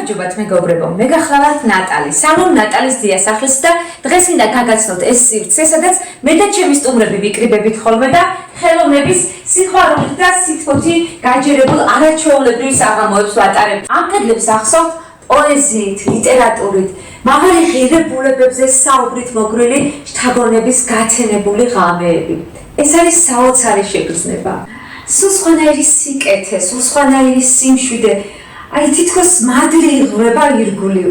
გამარჯობათ მეგობრებო, მე გახლავართ ნატალი. სალონ ნატალის დიასახლის და დღეს მინდა გაგაცნოთ ეს სივრცე, სადაც მე და ჩემი სტუმრები ვიკრიბებით ხოლმე და ხელოვნების სიყვარულით და სითბოთი გაჯერებულ არაჩვეულებრივ საღამოებს ვატარებთ. ამ კედლებს ახსოვთ პოეზიით, ლიტერატურით, მაღალი ღირებულებებზე საუბრით მოგრილი შთაგონების გაცენებული ღამეები. ეს არის საოცარი შეგრძნება. სულ სხვანაირი სიკეთე, სულ სხვანაირი სიმშვიდე. Ai თითქოს მადლი იღვრება ირგული.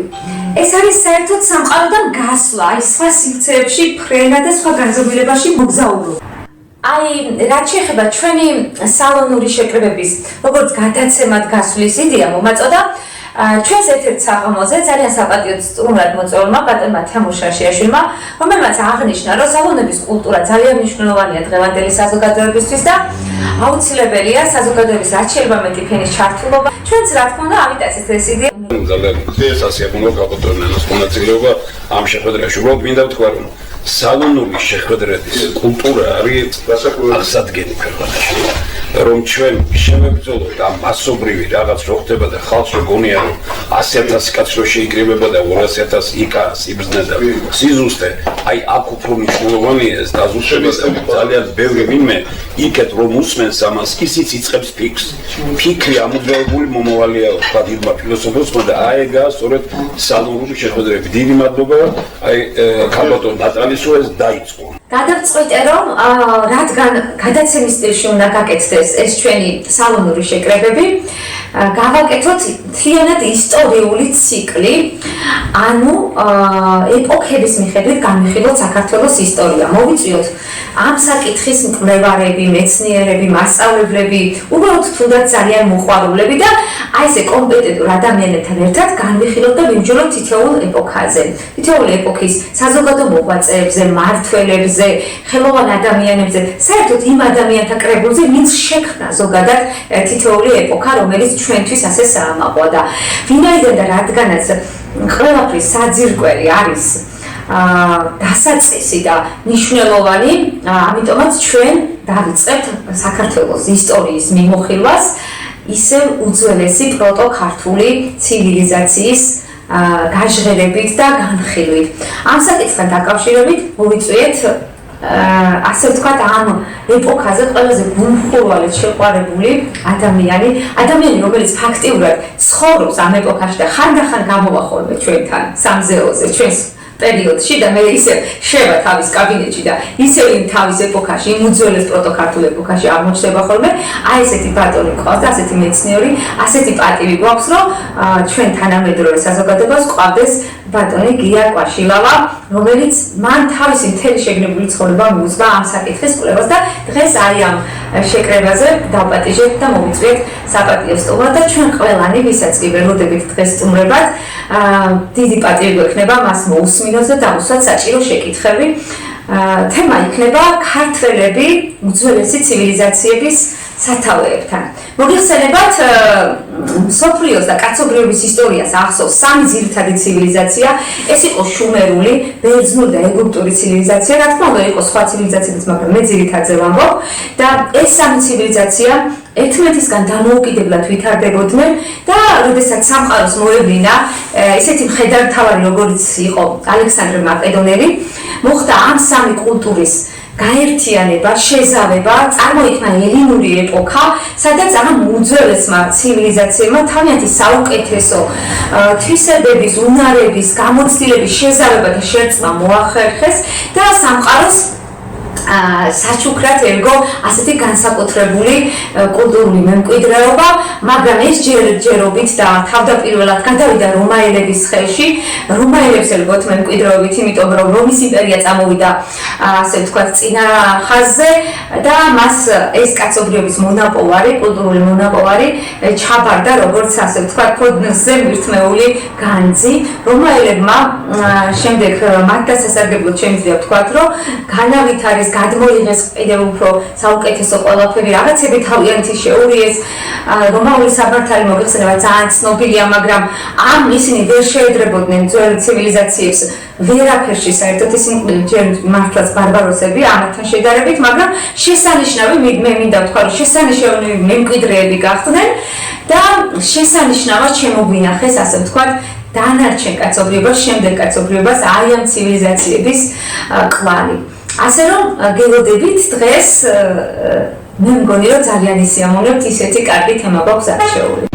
ეს არის საერთოდ სამყაროდან გასვლა, აი სხვა სივრცეებში ფრენა და სხვა განზომილებაში მოგზაურობა. Ai რაც შეეხება ჩვენი სალონური შეკრებების, როგორც გადაცემად გასვლის იდეა მომაწოდა ჩვენს ერთ-ერთ საღამოზე ძალიან საპატიო სტუმრად მოწვეულმა ბატონმა თემურ შაშიაშვილმა, რომელმაც აღნიშნა, რომ სალონების კულტურა ძალიან მნიშვნელოვანია დღევანდელი საზოგადოებისთვის და აუცილებელია საზოგადოების რაც შეიძლება მეტი ფენის ჩართულობა. ჩვენც რა თქმა უნდა ამიტაც ეს იდეა ძალიან სასიამოვნო გაბატონებას მონაწილეობა ამ შეხვედრაში. უბრალოდ მინდა ვთქვა, რომ სალონური შეხვედრების კულტურა არის აღსადგენელი ქვეყანაში. რომ ჩვენ შევებრძოლოთ ამ მასობრივი რაღაც რო ხდება და ხალხს რო გონია რომ 100,000 კაცს რო შეიკრიბება და 200,000 იკას იბრძნა და სიზუსტე აი აქ უფრო მნიშვნელოვანია ეს დაზუსტება და ძალიან ბევრი ვინმე იქეთ რომ უსმენს ამას ისიც იწყებს ფიქრი ამოძრავებული მომავალია თქვა დიდმა ფილოსოფოსმა და აეგა სწორედ სალონური შეხვედრები. დიდი მადლობა აი ქალბატონ ნატალის რო ეს დაიწყო. გადავწყვიტე რომ რადგან გადაცემის სტილში უნდა გაკეთდეს ეს ჩვენი სალონური შეკრებები, გავაკეთოთ მთლიანად ისტორიული ციკლი, ანუ ეპოქების მიხედვით განვიხილოთ საქართველოს ისტორია. მოვიწვიოთ ამ საკითხის მკვლევარები, მეცნიერები, მასწავლებლები, უბრალოდ თუნდაც ძალიან მოყვარულები და აი ესე კომპეტენტურ ადამიანებთან ერთად განვიხილოთ და ვიმჯეროთ თითოეულ ეპოქაზე. თითოეული ეპოქის საზოგადო მოღვაწეებზე, მმართველებზე, ხელოვან ადამიანებზე, საერთოდ იმ ადამიანთა კრებულზე, ვინც შექმნა ზოგადად თითოეული ეპოქა, რომელიც ჩვენთვის ასე საამაყოა და ვინაიდან და რადგანაც ყველაფრის საძირკველი არის დასაწყისი და მნიშვნელოვანი, ამიტომაც ჩვენ დავიწყებთ საქართველოს ისტორიის მიმოხილვას ისევ უძველესი პროტოქართული ცივილიზაციის გაჟღერებით და განხილვით. ამ საკითხთან დაკავშირებით მოვიწვიეთ ასე ვთქვათ ამ ეპოქაზე ყველაზე გულმხურვალედ შეყვარებული ადამიანი, რომელიც ფაქტიურად ცხოვრობს ამ ეპოქაში და ხანდახან გამოვა ხოლმე ჩვენთან სამზეოზე, ჩვენს პერიოდში და მე ისე შევა თავის კაბინეტში და ისე იმ თავის ეპოქაში, იმ უძველეს პროტოქართულ ეპოქაში აღმოჩნდება ხოლმე, აი ესეთი ბატონი ყავს და ასეთი მეცნიერი, ასეთი პატივი გვაქვს, რომ ჩვენ თანამედროვე საზოგადოებას გვყავდეს ბატონი გია კვაშილავა, რომელიც მან თავისი მთელი შეგნებული ცხოვრება მიუძღვა ამ საკითხის კვლევას და დღეს აი ამ შეკრებაზე დავპატიჟებთ და მოვიწვიეთ საპატიო სტუმრად და ჩვენ ყველანი, ვისაც კი ველოდებით დღეს სტუმრებად, დიდი პატივი გვექნება მას მოусმინოს და დავუსვათ საჭირო შეკითხები. თემა იქნება ქართველები უძველესი ცივილიზაციების სათავეებთან. მოგეხსენებათ მსოფლიოს და კაცობრიობის ისტორიას ახსოვს სამი ძირითადი ცივილიზაცია. ეს იყო შუმერული, ბერძნული და ეგვიპტური ცივილიზაცია. რა თქმა უნდა იყო სხვა ცივილიზაციებიც, მაგრამ მე ძირითადზე ვამბობ და ეს სამი ცივილიზაცია ერთმანეთისგან დამოუკიდებლად ვითარდებოდნენ და როდესაც სამყაროს მოევლინა ესეთი მხედართმთავარი როგორც იყო ალექსანდრე მაკედონელი, მოხდა ამ სამი კულტურის გაერთიანება, შეზავება, წარმოიქმნა ელინური ეპოქა, სადაც ამ უძველესმა ცივილიზაციებმა თავიანთი საუკეთესო თვისებების, უნარების, გამოცდილების შეზავება და შერწყმა მოახერხეს და სამყაროს საჩუქრად ერგო ასეთი განსაკუთრებული კულტურული მემკვიდრეობა, მაგრამ ეს ჯერჯერობით და თავდაპირველად გადავიდა რომაელების ხელში. რომაელებს ელგოთ მემკვიდრეობით, იმიტომ რომ რომის იმპერია წამოვიდა ასე ვთქვათ წინა ხაზზე და მას ეს კაცობრიობის მონაპოვარი, კულტურული მონაპოვარი ჩაბარდა როგორც ასე ვთქვათ ფოდნზე მირთმეული განძი. რომაელებმა შემდეგ მათ დასასარგებლად შემიძლია ვთქვათ, რომ განავითარეს გადმოიღეს კიდევ უფრო საუკეთესო ყველაფერი, რაღაცები თავიანთი შეურიეს, რომაული საბართალი მოგეხსენება ძალიან ცნობილია, მაგრამ ამ ისინი ვერ შეედრებოდნენ ძველ ცივილიზაციებს ვერაფერში საერთოდ ისინი ჯერ მართლაც ბარბაროსები ამათთან შედარებით, მაგრამ შესანიშნავი მე მინდა ვთქვა, რომ შესანიშნავი მემკვიდრეები გახდნენ და შესანიშნავად შემოგვინახეს, ასე ვთქვათ, დანარჩენ კაცობრიობას, შემდეგ კაცობრიობას აი ამ ცივილიზაციების კვალი. ასე რომ გელოდებით დღეს მე მგონი რომ ძალიან ისიამოვნებთ ისეთი კარგი თემა გვაქვს არჩეული.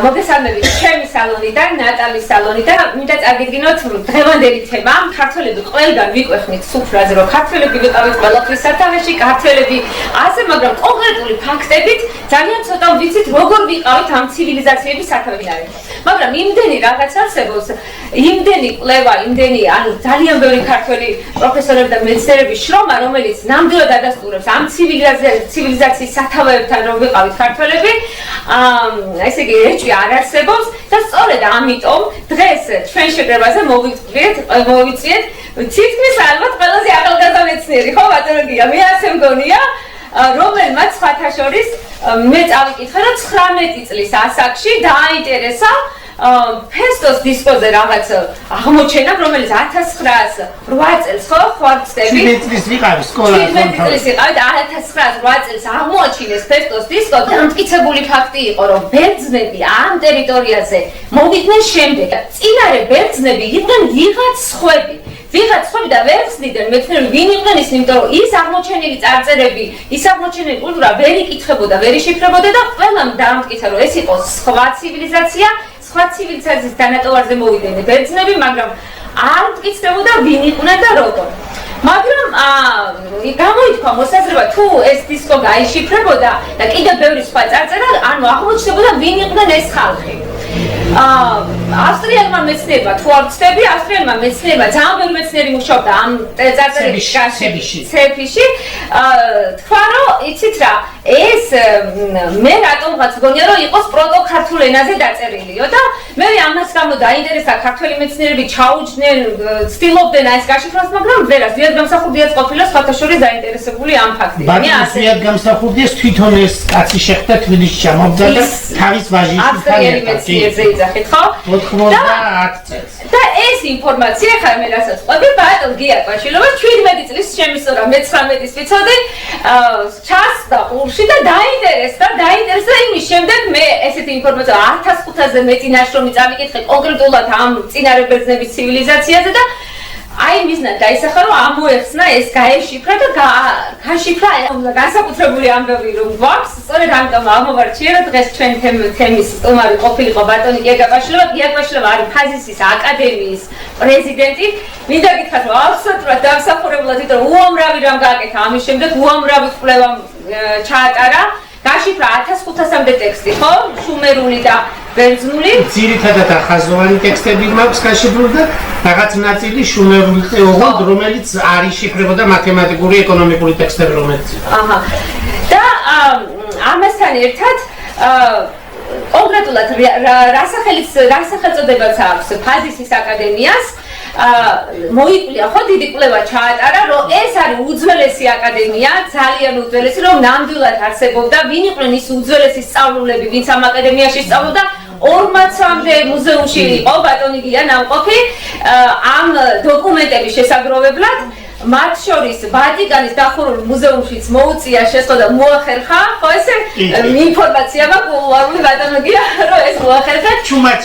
მოგესალმებით ჩემი სალონიდან, ნატალის სალონიდან. მინდა წაგიდგინოთ დღევანდელი თემა. ქართველები ყველგან ვიკვეხნით სუფრაზე, რომ ქართველები ვიყავით ყველაფრის სათავეში, ქართველები ასე, მაგრამ კონკრეტული ფაქტებით ძალიან ცოტა ვიცით, როგორ ვიყავით ამ ცივილიზაციების სათავეში. მაგრამ იმდენი რაღაც არსებობს, იმდენი კვლევა, იმდენი ანუ ძალიან ბევრი ქართველი პროფესორები და მეცნიერების შრომა, რომელიც ნამდვილად ადასტურებს ამ ცივილიზაციის სათავეებთან რომ ვიყავით ქართველები, ესე იგი ეჭვი არ არსებობს და სწორედ ამიტომ დღეს ჩვენ შეკრებაზე მოვიწვიეთ თითქმის ალბათ ყველაზე ახალგაზრდა მეცნიერი, ხო ბატონო გია, მე ასე მგონია, რომელმაც სხვათა შორის მე წავიკითხე, რომ 19 წლის ასაკში დააინტერესა ფესტოს დისკოზე რაღაც აღმოჩენა, რომელიც 1908 წელს ხო ხوارცდები 17 წლის ვიყავი სკოლაში 17 წლის ვიყავი და 1908 წელს აღმოაჩინეს ფესტოს დისკო და მტკიცებული ფაქტი იყო, რომ ბერძნები ამ ტერიტორიაზე მოვიდნენ შემდეგ. წინარე ბერძნები იყვნენ ვიღაც სხვები და ვერ ხსნიდნენ მეცნიერები ვინ იყვნენ ისინი, იმიტომ რომ ის აღმოჩენილი წარწერები, ის აღმოჩენილი კულტურა ვერ იკითხებოდა, ვერ იშიფრებოდა და ყველამ დაამტკიცა, რომ ეს იყო სხვა ცივილიზაცია, სხვა ცივილიზაციის დანატოვარზე მოვიდნენ ბერძნები, მაგრამ არ მტკიცდებოდა ვინ იყვნენ და როგორ. მაგრამ გამოითქვა მოსაზრება, თუ ეს დისკო გაიშიფრებოდა და კიდევ ბევრი სხვა წარწერა, ანუ აღმოჩნდებოდა ვინ იყვნენ ეს ხალხი. ავსტრიელმა მეცნიერებმა თუ არ ვცდები, ავსტრიელმა მეცნიერებმა ძალიან ბევრი მეცნიერი მუშაობდა ამ წარწერების ცეფიში. თქვა, რომ იცით რა, ეს მე რატომღაც მგონია, რომ იყოს პროტო-ქართულ ენაზე დაწერილიო და მე ამას გამო დაინტერესდა ქართველი მეცნიერები ჩაუჯდნენ, ცდილობდნენ ეს გაშიფროს, მაგრამ ვერას ზიად გამსახურდიაც ყოფილა სხვათა შორის დაინტერესებული ამ ფაქტით. ზიად გამსახურდიას თვითონ ეს კაცი შეხვდა თბილისში ჩამოვიდა და თავის ვაჟიშვილთან ერთად იძახით, ხო? 90 წელს. და ეს ინფორმაცია ხარ მე რასაც ყვები, ბატონ გია კვაშილობა 17 წლის შემისწორა, მე 19-ის ვიცოდი, ჩასდა ყურში და დაინტერესდა იმის შემდეგ მე ესეთი ინფორმაცია 1500-ზე მეტი ნაშრომი წამიკითხე კონკრეტულად ამ წინარე ბერძნების ცივილიზაციაზე და აი მიზნად დაისახა, რომ ამოეხსნა ეს გაეშიფრა და გაშიფრა განსაკუთრებული ამბები რომ გვაქვს, სწორედ ამიტომ აღმოვარჩია, რომ დღეს ჩვენ თემის სტუმარი ყოფილიყო ბატონი გია კვაშილობა არის ფაზისის აკადემიის პრეზიდენტი. მინდა გითხრათ, რომ აბსოლუტურად დამსახურებულად, იმიტომ რომ უამრავი რამ გააკეთა ამის შემდეგ, უამრავი კვლევა ჩაატარა. გაშიფრა 1500-მდე ტექსტი, ხო? შუმერული და ბერძნული. ძირითადად ახაზოვანი ტექსტები მაქვს გაშიფრული და რაღაც ნაწილი შუმერული ოღონდ, რომელიც არ იშიფრებოდა მათემატიკური, ეკონომიკური ტექსტები, რომელიც. და ამასთან ერთად კონკრეტულად რა სახელწოდებაც აქვს ფაზისის აკადემიას. მოიკვლია ხო დიდი კვლევა ჩაატარა, რომ ეს არის უძველესი აკადემია, ძალიან უძველესი, რომ ნამდვილად არსებობდა, ვინ იყვნენ ის უძველესი სწავლულები, ვინც ამ აკადემიაში სწავლობდა, 40-მდე მუზეუმში იყო ბატონი გია ნამყოფი ამ დოკუმენტების შესაგროვებლად. მათ შორის ვატიკანის დახურულ მუზეუმშიც მოუწია შესყო და მოახერხა, ხო ესე ინფორმაცია მაქვს უარული ბატონოგია, რომ ეს მოახერხა. ჩუმად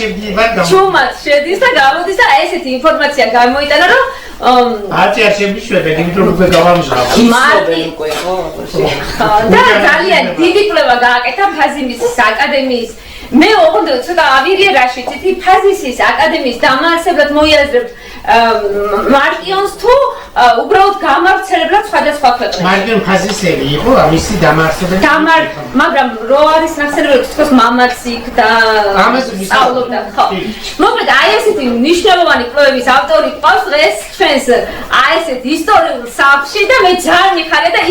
შედის და გამოდის და ესეთი ინფორმაცია გამოიტანა, რომ ატია შემიშვებე, იმიტომ რომ გავამჟღავნე. და ძალიან დიდი კვლევა გააკეთა ფაზისის აკადემიის. მე ოღონდ ცოტა ავირია რაში ცეთი ფაზისის აკადემიის დამაარსებლად მოიაზრებთ მარკიონს თუ უბრალოდ გამავრცელებლად სხვადასხვა ქვეყნებში. მარკიონ ფაზისელი იყო ამისი დამაარსებელი. მაგრამ რო არის ნახსენებელი თქოს მამაც იქ და სწავლობდა, ხო. მოკლედ აი ესეთი მნიშვნელოვანი კვლევების ავტორი ყავს დღეს ჩვენს აი ესეთ ისტორიულ სახლში და მე ძალიან მიხარია და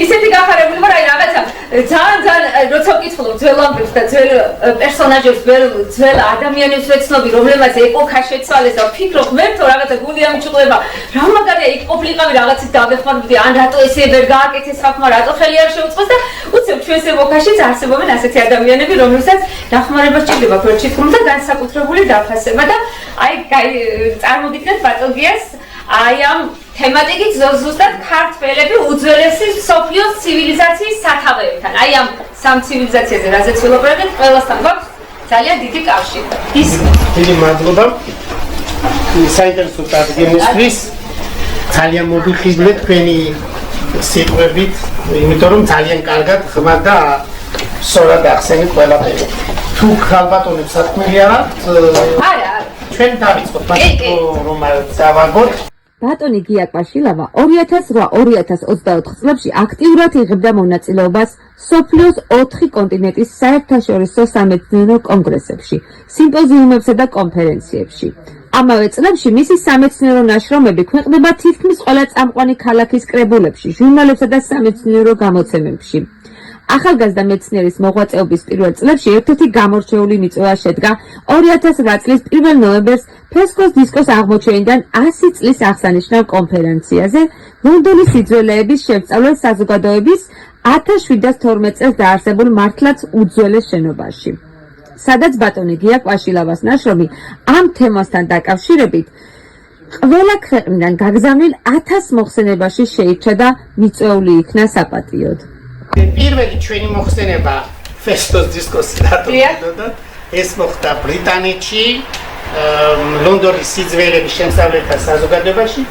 ისეთი გახარებული ვარ აი რაღაცა ძალიან როცა ვკითხულობ ძველ ამბებს და ძველ პერსონაჟებს, ძველ ადამიანებს ვეცნობი, რომლებმაც ეპოქა შეცვალეს და ვფიქრობ მე თუ რაღაცა გული ამჭყვება, რა მაგარია იქ ყოფილიყავი რაღაცით დავეხმარებოდი, ან რატო ესე ვერ გააკეთეს ხალხმა, რატო ხელი არ შეუწყოს და უცებ ჩვენს ეპოქაშიც არსებობენ ასეთი ადამიანები, რომლებსაც დახმარება სჭირდება პროჩიტკუმ და განსაკუთრებული დაფასება და აი წარმოგიდგენთ ბატონგიას აი ამ თემატიკით ზუსტად ქართველები უძველესი მსოფლიოს ცივილიზაციის სათავეებთან. აი ამ სამ ცივილიზაციაზე რაზეც ველაპარაკეთ, ყველასთან გვაქვს ძალიან დიდი კავშირი. დიდი მადლობა. საინტერესო წარდგენისთვის ძალიან მოგიხიბლეთ თქვენი სიტყვებით, იმიტომ რომ ძალიან კარგად ხმარ და სწორად ახსენეთ ყველაფერი. თუ ხალბატონებს საქმე არა, ჩვენ დავიწყოთ მაგითო რომ დავაგოთ. ბატონი გია კვაშილავა 2008-2024 წლებში აქტიურად იღებდა მონაწილეობას სოფლიოს 4 კონტინენტის საერთაშორისო სამეცნიერო კონგრესებში, სიმპოზიუმებსა და კონფერენციებში. ამავე წლებში მისი სამეცნიერო ნაშრომები ქვეყნდება თითქმის ყველა წამყვანი ქალაქის კრებულებში, ჟურნალებსა და სამეცნიერო გამოცემებში. ახალგაზრდა მეცნიერის მოღვაწეობის პირველ წლებში ერთ-ერთი გამორჩეული მიწვევა შედგა 2008 წლის 1 ნოემბერს ფესკოს დისკოს აღმოჩენიდან 100 წლის აღსანიშნავ კონფერენციაზე ლონდონის სიძველეების შესწავლილ საზოგადოების 1712 წელს დაარსებულ მართლაც უძველეს შენობაში. სადაც ბატონი გია კვაშილავას ნაშრომი ამ თემასთან დაკავშირებით ყველა ქვეყნიდან გაგზავნილ 1000 მოხსენებაში შეირჩა და მიწვეული იქნა საპატიოდ. პირველი ჩვენი მოხსენება ფესტოს დისკოსი დატოვდა. ეს მოხდა ბრიტანეთში, ლონდონის სიძველეების შემსწავლელთა საზოგადოებაში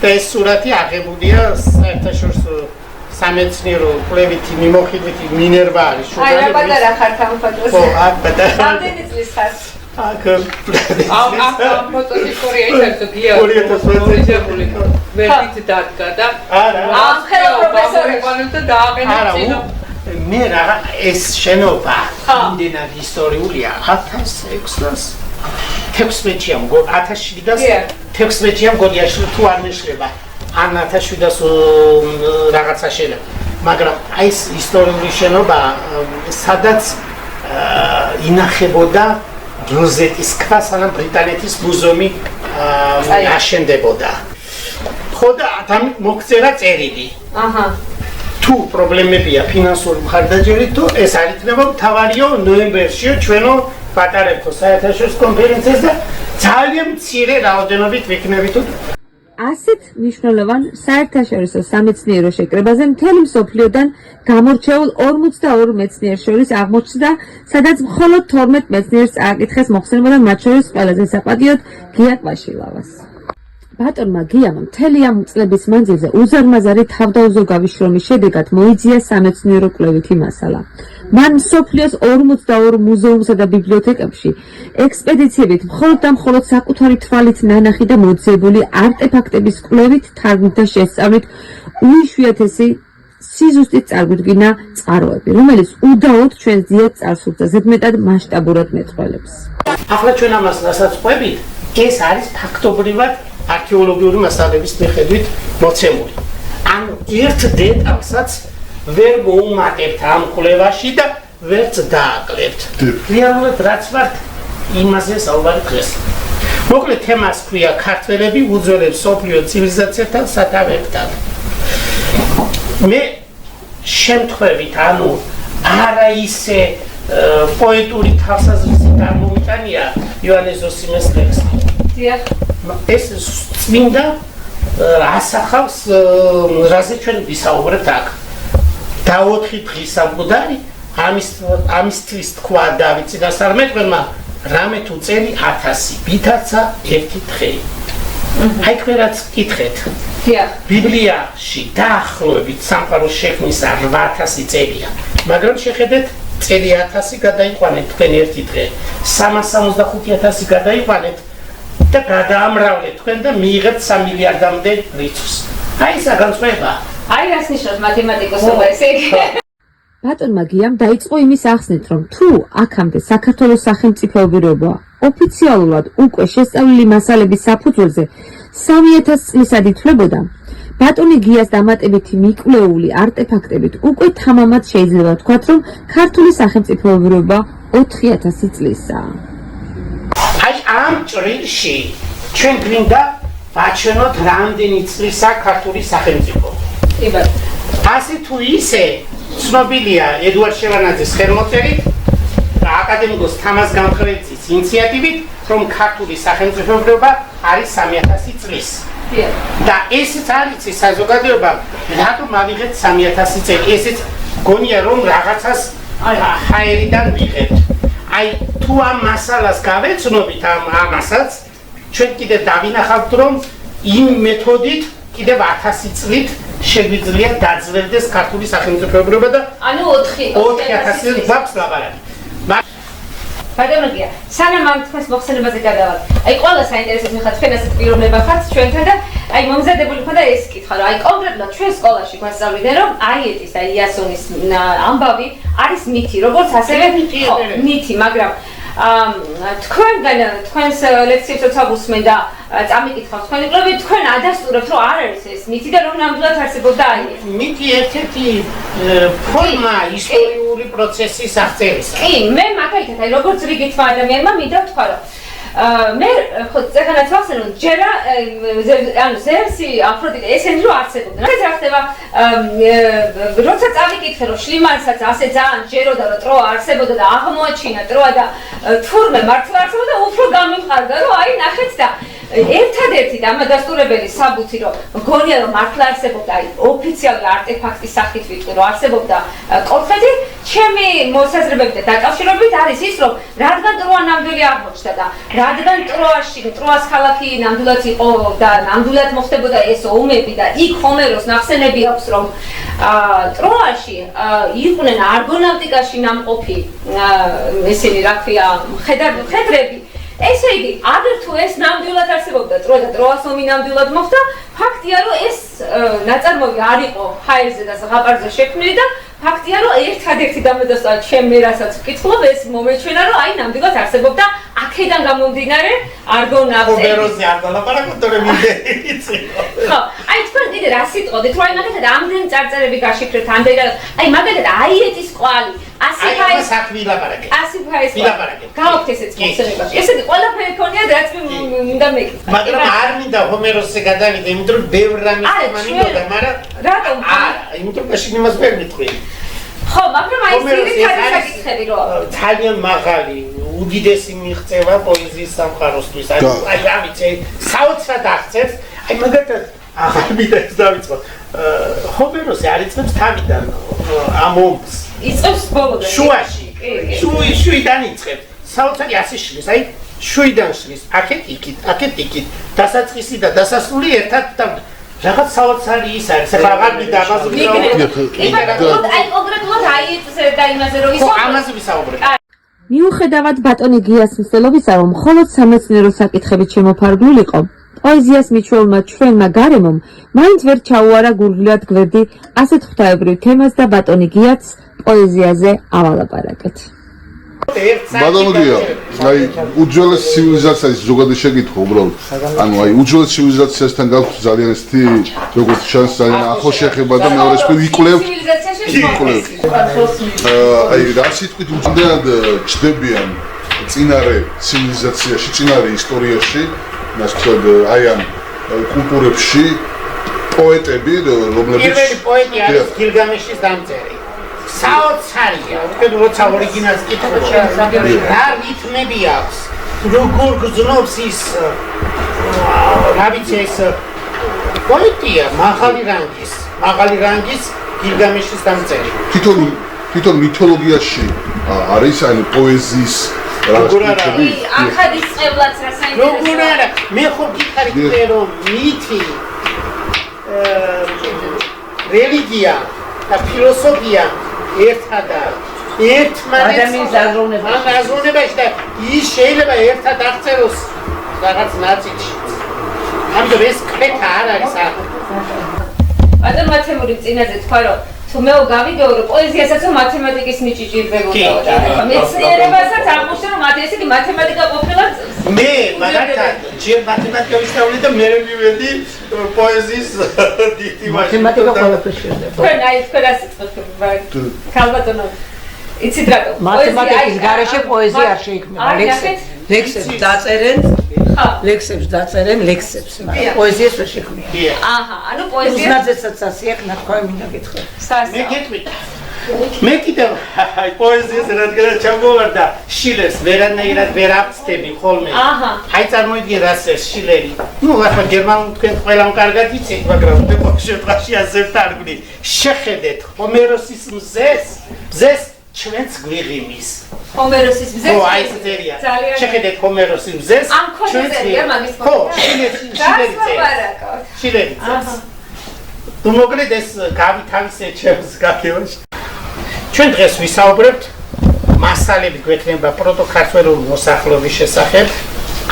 და ეს სურათი აღებულია საერთაშორისო სამეცნიერო კვლევითი მიმოხილვითი მინერვა არის აი რა პატარა ხარ ამ ფოტოზე. ხო, აქ პატარა. რამდენი წლის ხარ? აქ ამ ფოტოში კორეა ისე გია. ორიენტებული. ვერით დადგა და ამ ხელა პროფესორი ყანუთა დააყენა წინა. მე რა ეს შენობა იმდენად ისტორიულია 1616-ში 1700-ში გოდიაში თუ არ მეშლება ან 1700 რაღაცა შეიძლება მაგრამ აი ეს ისტორიული შენობა სადაც ინახებოდა როზეტის ქვა სანამ ბრიტანეთის მუზეუმი აშენდებოდა ხო და მოგწერა წერილი აჰა თუ პრობლემებია ფინანსური მხარდაჭერით თუ ეს არ იქნება მთავარიო ნოემბერშიო ჩვენო პატარებთო საერთაშორისო კონფერენციაზე და ძალიან მცირე რაოდენობით ვიქნებით თუ ასეთ მნიშვნელოვან საერთაშორისო სამეცნიერო შეკრებაზე მთელი მსოფლიოდან გამორჩეულ 42 მეცნიერს შორის აღმოჩნდა, სადაც მხოლოდ 12 მეცნიერს წააკითხეს მოხსენება და მათ შორის ყველაზე საპატიოდ გია კვაშილავას. ბატონმა გიამ მთელი ამ წლების მანძილზე უზარმაზარი თავდაუზოგავი შრომის შედეგად მოიძია სამეცნიერო კვლევითი მასალა. მან მსოფლიოს 42 მუზეუმსა და ბიბლიოთეკებში ექსპედიციებით მხოლოდ და მხოლოდ საკუთარი თვალით ნანახი და მოძიებული არტეფაქტების კვლევით, თარგმნით და შესწავლით უიშვიათესი სიზუსტით წარგვიდგინა წყაროები, რომელიც უდაოდ ჩვენს ძიად წარსულს ზედმეტად მასშტაბურად მეტყველებს. ახლა ჩვენ ამას რასაც ყვებით, ეს არის ფაქტობრივად არქეოლოგიური მასალების მიხედვით მოცემული. ანუ ერთ დეტალსაც ვერ მოუმატებთ ამ კვლევაში და ვერც დააკლებთ. რეალურად რაც ვართ, იმაზე საუბარი დღეს. მოკლედ თემას ქვია ქართველები უძველეს მსოფლიო ცივილიზაციებთან სათავეებთან. მე შემთხვევით, ანუ არა ისე პოეტური თავსაზრისი გამომიტანია იოანე ზოსიმეს ტექსტი. დიახ. ეს წმინდა ასახავს რაზე ჩვენ ვისაუბრებთ აქ. დაოთხი დღის სამყუდარი ამისთვის თქვა დავით წინასწარმეტყველმა რამე თუ წელი 1000 ვითარცა ერთი დღე. აი თქვენ რაც კითხეთ. ბიბლიაში დაახლოებით სამყაროს შექმნისა 8000 წელია. მაგრამ შეხედეთ წელი 1000 გადაიყვანეთ თქვენ ერთი დღე. 365.000 გადაიყვანეთ და გადაამრავლეთ თქვენ და მიიღებთ 3 მილიარდამდე რიცხვს. აი ეს განსხვავება. აი რას ნიშნავს მათემატიკოსობა ესე იგი? ბატონმა გიამ დაიწყო იმის ახსნით, რომ თუ აქამდე საქართველოს სახელმწიფოებრიობა ოფიციალურად უკვე შესწავლილი მასალების საფუძველზე 3000 წლისად ითვლებოდა, ბატონი გიას დამატებითი მიკვლეული არტეფაქტებით უკვე თამამად შეიძლება ვთქვათ, რომ ქართული სახელმწიფოებრიობა 4000 წლისაა. აი ამ ჭრილში ჩვენ გვინდა ვაჩვენოთ რამდენი წლისაა ქართული სახელმწიფო. ასე თუ ისე ცნობილია ედუარდ შევარდნაძის ხელმოწერით და აკადემიკოს თამაზ გამხრეძის ინიციატივით, რომ ქართული სახელმწიფოებრიობა არის 3000 წლის. და ესეც არის საზოგადოება, რატომ ავიღეთ 3000 წელი? ესეც გონია რომ რაღაცას ჰაერიდან ვიღებთ. აი თუ ამ მასალას გავეცნობით ამასაც, ჩვენ კიდე დავინახავთ რომ იმ მეთოდით კიდევ 1000 წლით შეგვიძლია დაძლევდეს ქართული სახელმწიფოებრიობა და ანუ 4000 გვაქვს ლაბარაკი. ბატონია, სანამ ამ თქვენს მოხსენებაზე გადავალ. აი ყველა საინტერესო მიხარ თქვენ ასეთ პიროვნება ხართ ჩვენთან და აი მომზადებული ხარ და ეს კითხა რომ აი კონკრეტულად ჩვენ სკოლაში გვასწავლდნენ რომ აიეტის და იასონის ამბავი არის მითი, როგორც ასევე მითი, მაგრამ თქვენს ლექციებს როცა ვუსმენ და წამიკითხავთ თქვენი კვლევით, თქვენ ადასტურებთ რომ არ არის ეს მითი და რომ ნამდვილად არსებობდა აიეტი. მითი ერთ-ერთი ფორმა ისტორიული პროცესის აღწერისა. კი, მე მაგალითად აი როგორც რიგითმა ადამიანმა მინდა ვთქვა რომ მე ხო ზეგანაც ვახსენე რომ ჯერა ანუ ზევსი აფროდიტე ესენი რომ არსებობდნენ. ეს რა ხდება როცა წავიკითხე რომ შლიმანსაც ასე ძალიან ჯეროდა რომ ტროა არსებობდა და აღმოაჩინა ტროა და თურმე მართლა არსებობდა, უფრო გამიმყარდა რომ აი ნახეთ და ერთადერთი დამადასტურებელი საბუთი რომ მგონია რომ მართლა არსებობდა აი ოფიციალური არტეფაქტის სახით ვიტყვი რომ არსებობდა კოლხეთი, ჩემი მოსაზრებებით და დაკავშირებით არის ის რომ რადგან ტროა ნამდვილი აღმოჩნდა და რადგან ტროას ქალაქი ნამდვილად იყო და ნამდვილად მოხდებოდა ეს ომები და იქ ჰომეროს ნახსენები აქვს რომ ტროაში იყვნენ არგონავტიკაში ნამყოფი ესენი რა ქვია მხედრები. ესე იგი, აგერ თუ ეს ნამდვილად არსებობდა ტროა და ტროას ომი ნამდვილად მოხდა, ფაქტია რომ ეს ნაწარმოები არ იყო ჰაერზე და ზღაპარზე შექმნილი და ფაქტია რომ ერთადერთი დამადასტურებელი ჩემი რასაც ვკითხულობ ეს მომეჩვენა რომ აი ნამდვილად არსებობდა აქედან გამომდინარე არგონავტები. უბეროზე არ დალაპარაკოთ რომ მინდა. ხო, აი თქვენ კიდე რა სიტყოდით რომ აი მაგალითად ამდენ წარწერები გაშიფრეთ ამდენ აი მაგალითად აიეტის კვალი აი საქმე ლაპარაკე. ასიფაის გავაქვთ ესეც მოხსენებაში. ესეთი ყველაფერი ქონია და რაც მინდა მეკითხა. მაგრამ არ მინდა ჰომეროსზე გადავიდე, იმიტომ რომ ბევრ რამის თემა მინდოდა, მაგრამ რატომ? იმიტომ რომ შენ იმას ვერ მიტყვი. ხო, მაგრამ აი ძირითადი საკითხები რო ძალიან მაღალი, უდიდესი მიღწევა პოეზიის სამყაროსთვის. აი რა ვიცი, საოცრად აღწევს. აი მაგალითად აღარ მინდა ეს დავიწყო. ჰომეროსი არ იწყებს თავიდან ამ ომს. იწყებს ბოლომდე. შუაში. შუიდან იწყებს. საოცარი ასე შლის, აი შუიდან შლის. აქეთ იქით. დასაწყისი და დასასრული ერთად რაღაც საოცარი ის არის. ახლა აღარ მინდა ამაზე ვისაუბროთ. აი კონკრეტულად აიეტზე და იმაზე რომ ვისაუბროთ. ხო, ამაზე ვისაუბრეთ. მიუხედავად ბატონი გიას მცდელობისა, რომ მხოლოდ სამეცნიერო საკითხებით შემოფარგლულიყო, პოეზიას მიჩვეულმა ჩვენმა გარემომ მაინც ვერ ჩაუარა გულგრილად გვერდი ასეთ ღვთაებრივ თემას და ბატონი გიაც პოეზიაზე ავალაპარაკეთ. ბატონო გია, აი უძველეს ცივილიზაციის ზოგადად შეკითხო უბრალოდ. ანუ აი უძველეს ცივილიზაციასთან გაქვთ ძალიან ისეთი როგორც შანსი ძალიან ახლო შეხება და მეორეს პირ იკვლევთ. აი რა სიტყვით უძველად ჩდებიან წინარე ცივილიზაციაში, წინარე ისტორიაში, ნაცვლად აი ამ კულტურებში პოეტები, რომლებიც პირველი პოეტი არის გილგამეშის დამწერი. საოცარია, თქვენ როცა ორიგინალს კითხავთ, რა რითმები აქვს? როგორ გზნობს ის რა ვიცი ეს პოეტია, მაღალი რანგის გილგამეშის დამწერი. თვითონ მითოლოგიაში არის აი პოეზიის როგორი ახადის წევლაც რა საინტერესოა. როგორ არა, მე ხო გითხარი რომ მითი რელიგია და ფილოსოფია ერთმანეთს აზროვნებაში და ის შეიძლება ერთად აღწეროს რაღაც ნაწილში. ამიტომ ეს კრეთა არ არის ბატონ მათემური წინაზე თქვა რომ თუ მე გავიგეო რომ პოეზიასაც მათემატიკის მიჭიჭირდებოდა. მეცნიერებასაც აღმოჩნდა რომ მათ ესეთი მათემატიკა ყოფილა. მე მაგალითად ჯერ მათემატიკა ვისწავლე და მე მივედი პოეზიის დიქტი მათემატიკა ყველაფერს შეიძლება. თქვენ აი თქვენ ასე წოდებთ. ქალბატონო იცით რატო? მათემატიკის გარეშე პოეზია არ შეიქმნება. ლექსებს დაწერენ. ლექსებს დაწერენ ლექსებს. პოეზიას ვერ შექმნიან. აჰა, ანუ პოეზია უზნაძესაც ასია ნათქვამი მინდა გითხრათ. მე გეტყვით. მე კიდევ აი პოეზიას რადგან ჩამოვარდა შილერს ვერანაირად ვერ აღწდები ხოლმე. აჰა. აი წარმოიდგინე რა ეს შილერი. ნუ ახლა გერმანულ თქვენ ყველამ კარგად იცით, მაგრამ შემთხვევაში ასე ვთარგმნი. შეხედეთ ჰომეროსის მზეს ჩვენც გვიღიმის. ჰომეროსის მზეს. ხო, აი ეს წერია. შეხედეთ ჰომეროსის მზეს. ჩვენც გერმანის ხო, შილერი წერს. თუ მოგლედ ეს გავითავისე ჩემს გაქევაში. ჩვენ დღეს ვისაუბრებთ მასალები გვექნება პროტოქართველური მოსახლეობის შესახებ,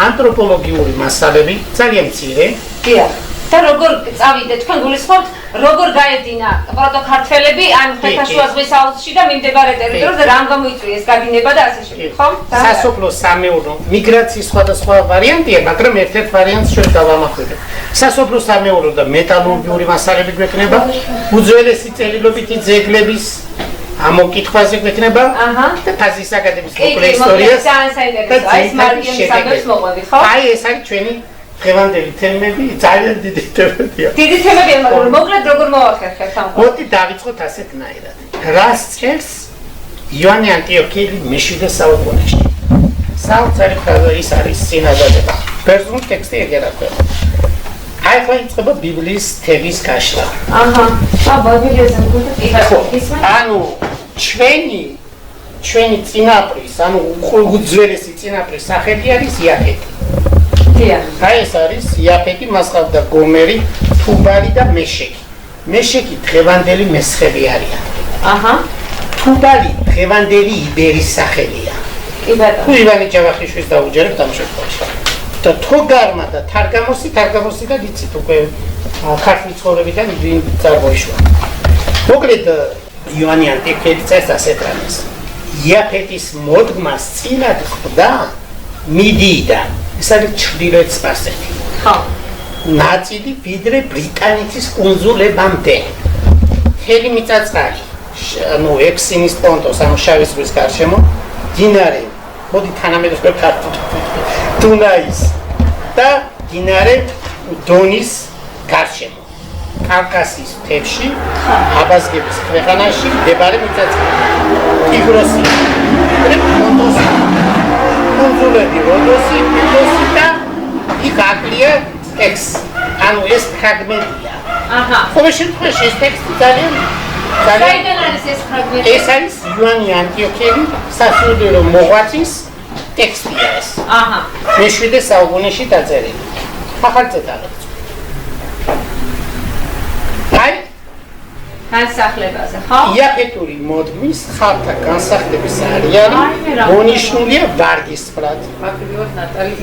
ანთროპოლოგიური მასალები, ძალიან მცირე. დიახ. და როგორ წავიდე თქვენ გულისხმობთ როგორ გაედინა პროტოქართველები ან ხეთაშუა ზღვის აუზში და მიმდებარე ტერიტორიაზე რამ გამოიწვიეს გადინება და ასე შემდეგ, ხო? სასოფლო სამეურნეო მიგრაციის სხვადასხვა ვარიანტია, მაგრამ ერთ-ერთ ვარიანტს ჩვენ დავამახვილებთ. სასოფლო სამეურნეო და მეტალურგიული მასალები გვექნება, უძველესი წერილობითი ძეგლების ამოკითხვაზე გვექნება და ფაზის აკადემიის მოკლე ისტორიას და ეს მარკეტინგის მოყვებით, ხო? აი ეს არის ჩვენი დღევანდელი თემები, ძალიან დიდი თემებია. დიდი თემებია, მაგრამ მოკლედ როგორ მოვახერხებთ ამ? მოდი დავიწყოთ ასეთნაირად. რას წერს იონი ანტიოქიელი მეშვიდე საუკუნეში? საოცარი ფრაზა ის არის წინადადება. ბერძნულ ტექსტი ეგრე ქვია. აი ხო იწყება ბიბლიის თემის გაშლა. აჰა. ბიბლიაზე მოგვითხრით ანუ ჩვენი წინაპრის, ანუ უძველესი წინაპრის სახელი არის იაფეთი. აი ეს არის იაფეთი, მას ჰყავდა გომერი, თუბალი და მეშეკი. მეშეკი დღევანდელი მესხები არიან. აჰა. თუბალი დღევანდელი იბერის სახელია. კი ბატონო. თუ ივანე ჯავახიშვილს დაუჯერებთ ამ შემთხვევაში. და თოგარმა და თარგამოსი და ვიცით უკვე ქართლის ცხოვრებიდან ვინ წარმოიშვა. მოკლედ იონი ანტიოქიელი წერს ასეთ რამეს. იაფეთის მოდგმას წინად ხვდა მიდიიდან. ეს არის ჩრდილოეთ სპარსეთი. ხო. ნაწილი ვიდრე ბრიტანეთის კუნძულებამდე. მთელი მიწა-წყალი, ანუ ექსინის პონტოს, ანუ შავი ზღვის გარშემო, დინარე, მოდი თანამედროვე ქართულად, დუნაის და დინარე დონის გარშემო. კავკასიის მთებში, აბაზგების ქვეყანაში მდებარე მიწა-წყალი. ტიგროსი, ვიდრე პონტოსი. კუნძულები როდოსი, პიტოსი და იქ აკლია ტექს. ანუ ეს ფრაგმენტია. აჰა. ყოველ შემთხვევაში ეს ტექსტი ძალიან საიდან არის ეს ფრაგმენტი? ეს არის იონი ანტიოქიელი სასულიერო მოღვაწის ტექსტია ეს. აჰა. მეშვიდე საუკუნეში დაწერილი. ახალ წელიწადში. აი განსახლებაზე, ხო? იაფეთური მოდგმის ხალხთა განსახლების არეალი მონიშნულია ვარდისფრად. აქტიურად ნატალი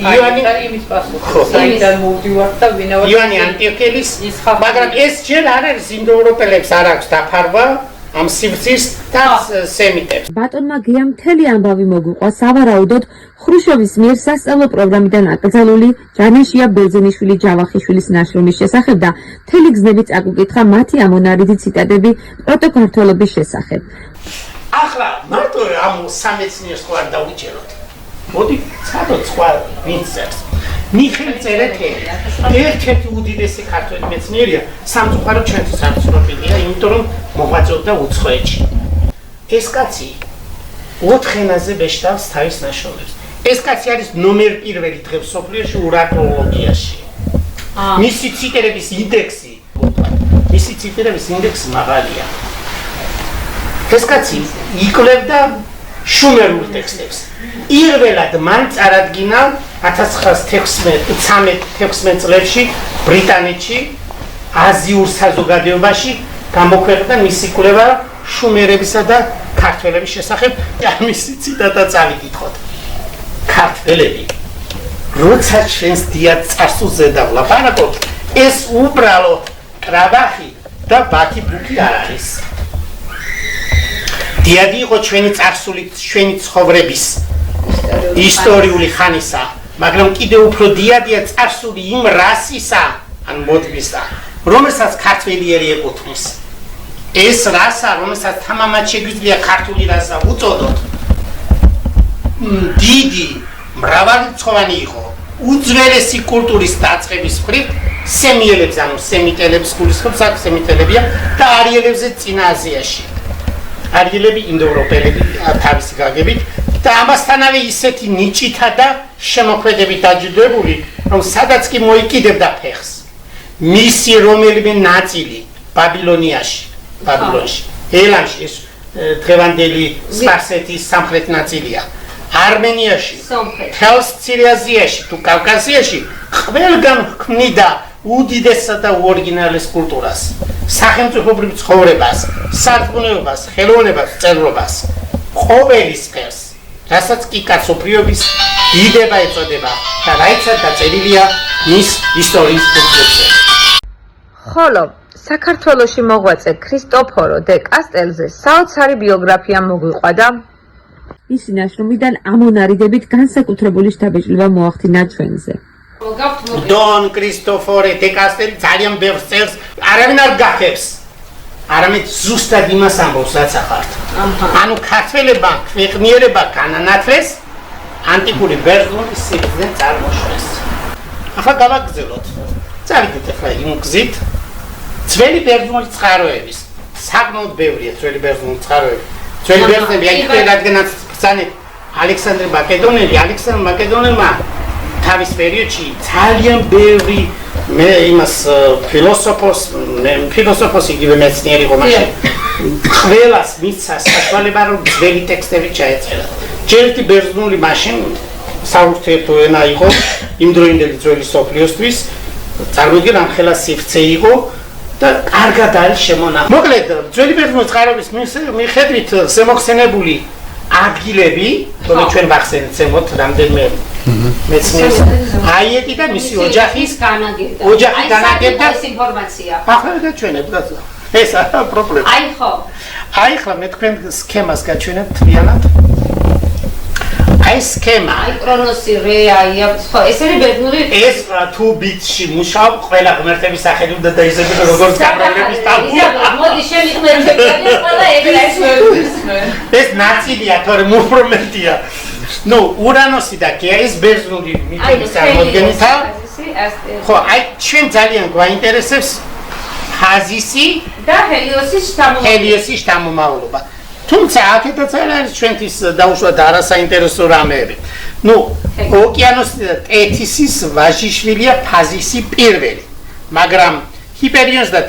არის იმის პასუხი. საიდან მოვდივართ და ვინაوت იონი ანტიოქიელის, მაგრამ ეს ჯერ არ არის ინდოევროპელებს არ აქვს დაფარვა ამ სივრცის და სემიტებს. ბატონმა გიამ მთელი ამბავი მოგვიყვა სავარაუდოდ ხრუშოვის მიერ სასწავლო პროგრამიდან აკრძალული ჯანაშია ბერძენიშვილი ჯავახიშვილის ნაშრომის შესახებ და მთელი გზნები წაკუკითხა მათი ამონარიდი ციტატები პროტოქართველობის შესახებ. ახლა მარტო ამ სამეცნიერს ხო არ დავიჭეროთ. მოდი ცადოთ სხვა ვინც წერს. მიხეილ წერეთელი ერთ-ერთი უდიდესი ქართველი მეცნიერია, სამწუხარო ჩვენთვის არ ცნობილია, იმიტომ რომ მოღვაწეობდა უცხოეთში. ეს კაცი 4 ენაზე ბეშტავს თავის ნაშრომებს. ეს კაცი არის ნომერ პირველი დღეს სოფლიოში ურატოლოგიაში. მისი ციტირების ინდექსი მაღალია. ეს კაცი იკვლევდა შუმერულ ტექსტებს. პირველად მან წარადგინა 1913 წლებში ბრიტანეთში აზიურ საზოგადოებაში გამოქვეყნდა მისი კვლევა შუმერებისა და ქართველების შესახებ. ამისი ციტატა წავიკითხოთ. ქართველები როცა ჩვენს დიად წარსულზე დავლაპარაკობთ, ეს უბრალოდ კრაბახი და ბაქი ბუქი არ არის. დიადი იყო ჩვენი წარსული, ჩვენი ცხოვრების ისტორიული ხანისა, მაგრამ კიდევ უფრო დიადია წარსული იმ რასისა, ან მოდბისა, რომელსაც ქართველიერი ეკუთვნის. ეს რასა, რომელსაც თამამად შეგვიძლია ქართული რასა უწოდოთ, დიდი, მრავალრიცხოვანი იყო, უძველესი კულტურის დაწყების მხრივ სემიელებს, ანუ სემიტელებს გულისხმობს, აქ სემიტელებია და არიელებზე წინა აზიაში. არიელები ინდოევროპელები თავისი გაგებით და ამასთანავე ისეთი ნიჭითა და შემოქმედებით დაჯილდოებული, რომ სადაც კი მოიკიდებდა ფეხს. მისი რომელიმე ნაწილი ბაბილონიაში, ელამში, ეს დღევანდელი სპარსეთის სამხრეთ ნაწილია. არმენიაში, თელს მცირე აზიაში თუ კავკასიაში ყველგან ქმნიდა უდიდესსა და უორიგინალეს კულტურას, სახელმწიფოებრივ ცხოვრებას, სარწმუნოებას, ხელოვნებას, წერლობას, ყოველი სფეროს, რასაც კი კაცობრიობის დიდება ეწოდება და რაიცად დაწერილია მის ისტორიის ფურცლებზე. ხოლო საქართველოში მოღვაწე ქრისტოფორო დე კასტელზე საოცარი ბიოგრაფია მოგვიყვადა. მისი ნაშრომიდან ამონარიდებით განსაკუთრებული შთაბეჭდილება მოახდინა ჩვენზე. დონ ქრისტოფორე დე კასტელი ძალიან ბევრ წერს, არავინ არ გახებს. არამედ ზუსტად იმას ამბობს, რაც ახართ. ანუ ქართველებმა ქვეყნიერება განანათლეს, ანტიკური ბერძნული სიგრძე წარმოშვეს. ახლა გავაგრძელოთ. წავიდეთ ახლა იმ გზით. ძველი ბერძნული წყაროების, საკმაოდ ბევრია ძველი ბერძნული წყაროები. ძველი ბერძნები რადგანაც ბრძანეთ ალექსანდრე მაკედონელმა თავის პერიოდში ძალიან ბევრი იმას ფილოსოფოსი იგივე მეცნიერი იყო მაშინ. ყველას მისცა საშუალება რომ ძველი ტექსტები ჩაეწერა. ჯერტი ბერძნული მაშინ საურთიერთო ენა იყო იმდროინდელი ძველი სოფლიოსთვის. წარმოიდგინე ამ ხელა სივრცე იყო და კარგად არის შემონახული. მოკლედ ძველი ბერძნული წყაროების მიხედვით ზემოხსენებული ადგილები, რომელიც ჩვენ ვახსენეთ ზემოთ რამდენიმე მეცნიერს, აიეტი და მისი ოჯახის განაგებდა ეს ინფორმაცია. ახლა გაჩვენებ და ეს არა პრობლემა. აი ხო მე თქვენ სქემას გაჩვენებ მთლიანად. აი სქემა. აი კრონოსი რეაია, ხო, ეს არის ბერძნული. ეს თუ ბიტში მუშაობ, ყველა ღმერთების სახელით და დაიზრდება როგორც გაბრალების ტალღა. მოდი შენი ღმერთები და ყველა ეგრე. ეს ნაწილია, თორე მუხრომეტია. ნუ ურანოსი და გეა ეს ბერძნული მითების წარმოდგენითა. ხო, აი ჩვენ ძალიან გვაინტერესებს ჰაზისი და ჰელიოსის შთამომავლობა. თუმცა აქედაც არის ჩვენთვის დაუშვათ არასაინტერესო რამეები. ნუ ოკეანოსი და ტეთისის ვაჟიშვილია ფაზისი პირველი, მაგრამ ჰიპერიონს და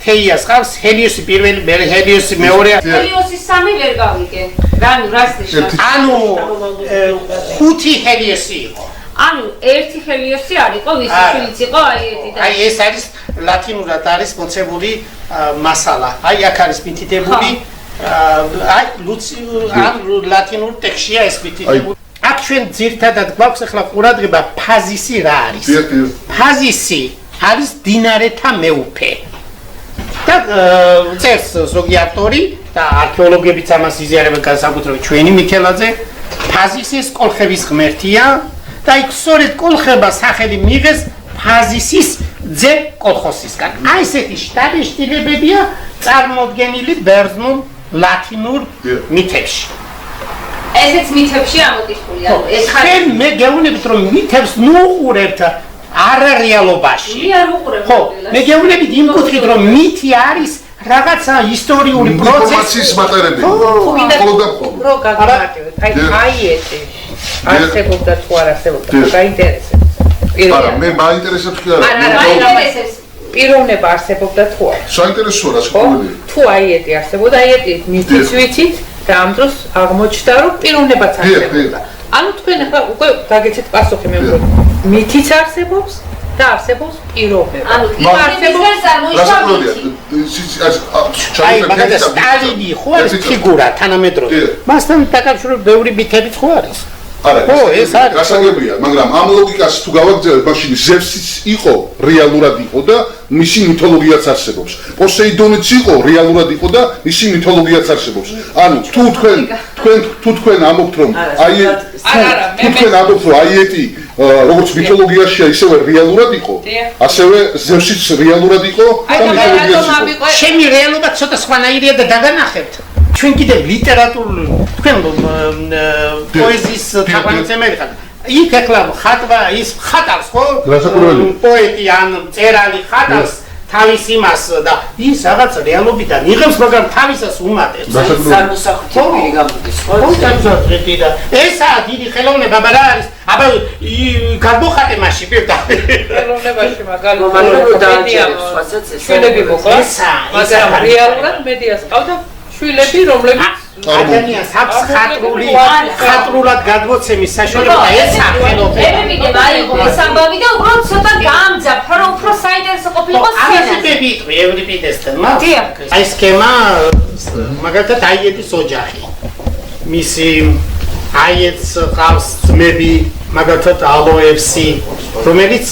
თეიას ყავს ჰელიოსი პირველი, ჰელიოსი მეორე. ჰელიოსის სამი ვერ გავიგე. ანუ 5 ჰელიოსი იყო. ანუ ერთი ჰელიოსი არ იყო, ვისი შვილიც იყო აიეტი და აი ეს არის ლათინურად არის მოცემული მასალა. აი აქ არის მითითებული აი ლათინურ ტექსტია ეს მითითებული. აქ ჩვენ ძირთადად გვაქვს ახლა ყურადღება ფაზისი რა არის. ფაზისი არის დინარეთა მეუფე. და წერს ზოგი ავტორი და არქეოლოგებიც ამას იზიარებენ განსაკუთრებით ჩვენი მიქელაძე. ფაზისის კოლხების ღმერთია და იქ სწორედ კოლხება სახელი მიიღეს ფაზისის ძე კოლხოსისგან. აი ესეთი შთაბეჭდილებებია წარმოდგენილი ბერძნულ ლათინურ მითებში. ესეც მითებში ამოტვიფრულია. ეს ხარ მე გეუბნებით რომ მითებს ნუ უყურებთ არარეალობაში. მე არ უყურებ. ხო, მე გეუბნებით იმ კუთხით რომ მითი არის რაღაცა ისტორიული პროცესი ინფორმაციის მატარებელი. რო გაგმარტივეთ. აიეტი არსებობდა თუ არ არსებობდა, გაინტერესებს. არა, მე მაინტერესებს კი არა. მაინტერესებს. პიროვნება არსებობდა თუ არა. საინტერესოა რა შეგვიძლია. თუ აიეტი არსებობდა, აიეტი მითიც ვიცით და ამ დროს აღმოჩნდა რომ პიროვნებაც არსებობდა. ანუ თქვენ ახლა უკვე გაგეცეთ პასუხი მე მგონი. მითიც არსებობს და არსებობს პიროვნება. ანუ არსებობს წარმოიშვა მითი. აი, მაგალითად სტალინი ხო არის ფიგურა თანამედროვე. მასთან დაკავშირებული ბევრი მითებიც ხო არის? არა, ეს არის გასაგებია, მაგრამ ამ ლოგიკას თუ გავაგზავნებთ, მაშინ ზევსიც იყო, რეალურად იყო და მისი მითოლოგიაც არსებობს. პოსეიდონიც იყო, რეალურად იყო და მისი მითოლოგიაც არსებობს. ანუ თუ თქვენ ამბობთ რომ აიეტი როგორც მითოლოგიაშია, ისევე რეალურად იყო, ასევე ზევსიც რეალურად იყო და მითოლოგიაც იყო. ჩემი რეალობა ცოტა სხვანაირია და დაგანახებთ. ჩვენ კიდევ ლიტერატურული თქვენ პოეზიის თაყვანისმცემელი ხართ. იქ ეხლა ხატვა ის ხატავს ხო? პოეტი ან მწერალი ხატავს თავის იმას და ის რაღაც რეალობიდან იღებს, მაგრამ თავისას უმატებს. სამოსახლოები გამოდის ხო? სამოსახლოები და ესაა დიდი ხელოვნება, აბა რა არის? აბა გადმოხატე მასში პირდაპირ. ხელოვნებაში მაგალითად შვილები მოკლა, მაგრამ რეალურად მედიას ყავდა შვილები, რომლებიც ადამიანს აქვს ხატრულად გადმოცემის საშუალება ესაა ხელოვნება. მე მიგებ აიღო ეს ამბავი და უბრალოდ ცოტა გამძაფრა, რომ უფრო საინტერესო ყოფილიყო სცენაზე. ევრიპიდესთან. აი სქემა მაგალითად აიეტის ოჯახი. მისი აიეტს ყავს ძმები, მაგალითად ალოევსი, რომელიც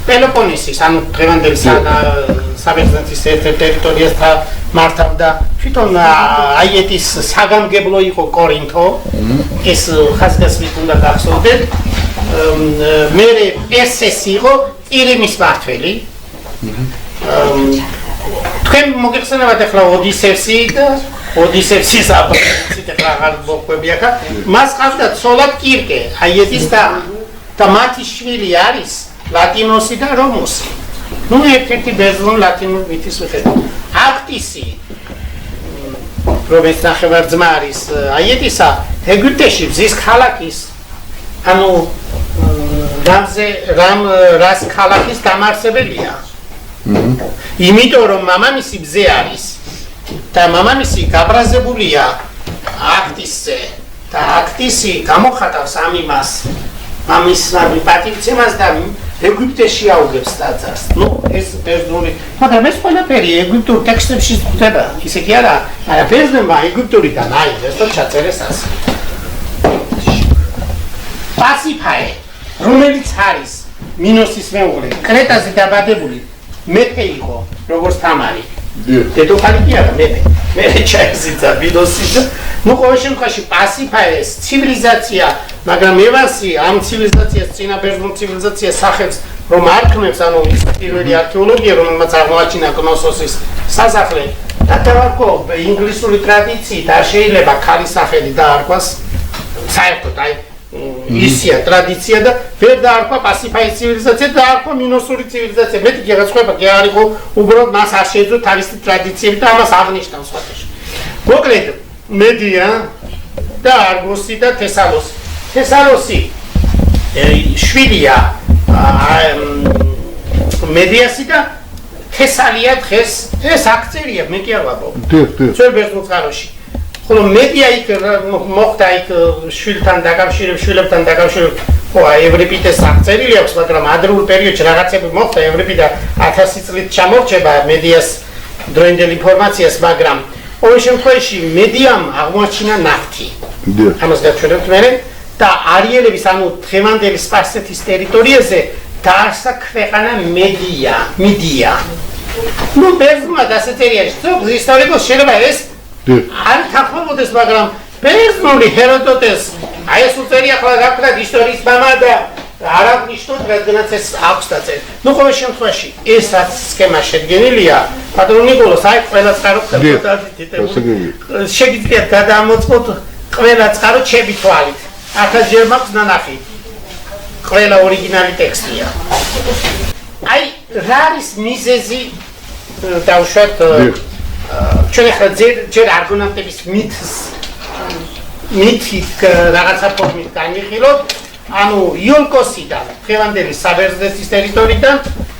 პელოპონესის, ანუ დღევანდელი საბერძნეთის ერთ-ერთ ტერიტორიას მართავდა. თვითონ აიეტის საგამგებლო იყო კორინთო, ეს ხაზგასმით უნდა გახსოვდეთ. მერე პერსესი იყო ყირიმის მმართველი. თქვენ მოგეხსენებათ ახლა ოდისევსი და ოდისევსის აბსოლუტურად ახლა აღარ მოყვები ახლა. მას ყავდა ცოლად კირკე, აიეტის და მათი შვილი არის ლატინოსი და რომოსი. ნუ ერთ-ერთი ბერძნული ლატინური მითის მიხედვით. აქტისი რომელიც ნახევარ-ძმა არის აიეტისა, ეგვიპტეში მზის ქალაქის, ანუ რას ქალაქის დამაარსებელია. იმიტომ რომ მამამისი მზე არის და მამამისი გაბრაზებულია აქტისზე და აქტისი გამოხატავს ამ იმას, მამის პატივცემას და ეგვიპტეში აუგებს ტაძარს. ნუ ეს ბერძნული, მაგრამ ეს ყველაფერი ეგვიპტურ ტექსტებში ხდება. ისე კი არა, მაგრამ ბერძნებმა ეგვიპტურიდან აიღეს და ჩაწერეს ასე. პასიფაე, რომელიც არის მინოსის მეუღლე, კრეტაზე დაბადებული, მეფე იყო, როგორც თამარი. დედოფალი კი არა, მეფე ჩაეზიცა მინოსის. ნუ ყოველ შემთხვევაში პასიფაეს ცივილიზაცია, მაგრამ ევასი ამ ცივილიზაციას წინა ბერძნულ ცივილიზაციას სახებს რომ არქმევს, ანუ ის პირველი არქეოლოგია, რომელმაც აღმოაჩინა კნოსოსის სასახლე, დათარგმნო ინგლისური ტრადიციით, არ შეიძლება ქალის სახელი დაარქვას საერთოდ, აი ისია ტრადიცია და ვერ დაარქვა პასიფაის ცივილიზაცია, დაარქვა მინოსური ცივილიზაცია. მეტი კი რაღაცა კი არ იყო, უბრალოდ მას არ შეეძლო თავისი ტრადიციები და ამას აღნიშნავს სხვადასხვა. მოკლედ, მედია და არგოსი და თესალოსი. თესალოსი შვილია მედიასი და თესალია დღეს ეს აქცერია, მე კი არ ვაბობ. ძველ ბერძნულ წყაროში. ხოლო მედია იქ მოხდა იქ შვილთან დაკავშირებით, ხო, ევრიპიდეს აღწერილი აქვს, მაგრამ ადრეულ პერიოდში რაღაცები მოხდა, ევრიპიდა 1000 წლით ჩამორჩება მედიას დროინდელ ინფორმაციას, მაგრამ ყოველ შემთხვევაში მედიამ აღმოაჩინა ნავთი. ამას გავჩვენებთ მე და არიელების, ანუ დღევანდელი სპარსეთის ტერიტორიაზე დაარსა ქვეყანა მედია. ნუ ბერძნულად ასე წერია, ზოგ ისტორიკოს შეიძლება ეს არ თანხმობოდეს, მაგრამ ბერძნული ჰეროდოტეს აი ეს უწერია ახლა გაქრად ისტორიის მამა და არ აღნიშნოთ, რადგანაც ეს აქვს დაწერილი. ნუ ყოველ შემთხვევაში ეს რაც სქემა შედგენილია, პატრონ ნიკოლოს აი ყველა წყარო შეგიძლიათ გადამოწყოთ ყველა წყარო ჩემი თვალით. 1000 ჯერ მაქვს ნანახი. ყველა ორიგინალი ტექსტია. აი რა არის მიზეზი დავუშვათ ჩვენ ახლა ჯერ არგონავტების მითით რაღაცა ფორმით განვიხილოთ, ანუ იოლკოსიდან, დღევანდელი საბერძნეთის ტერიტორიიდან,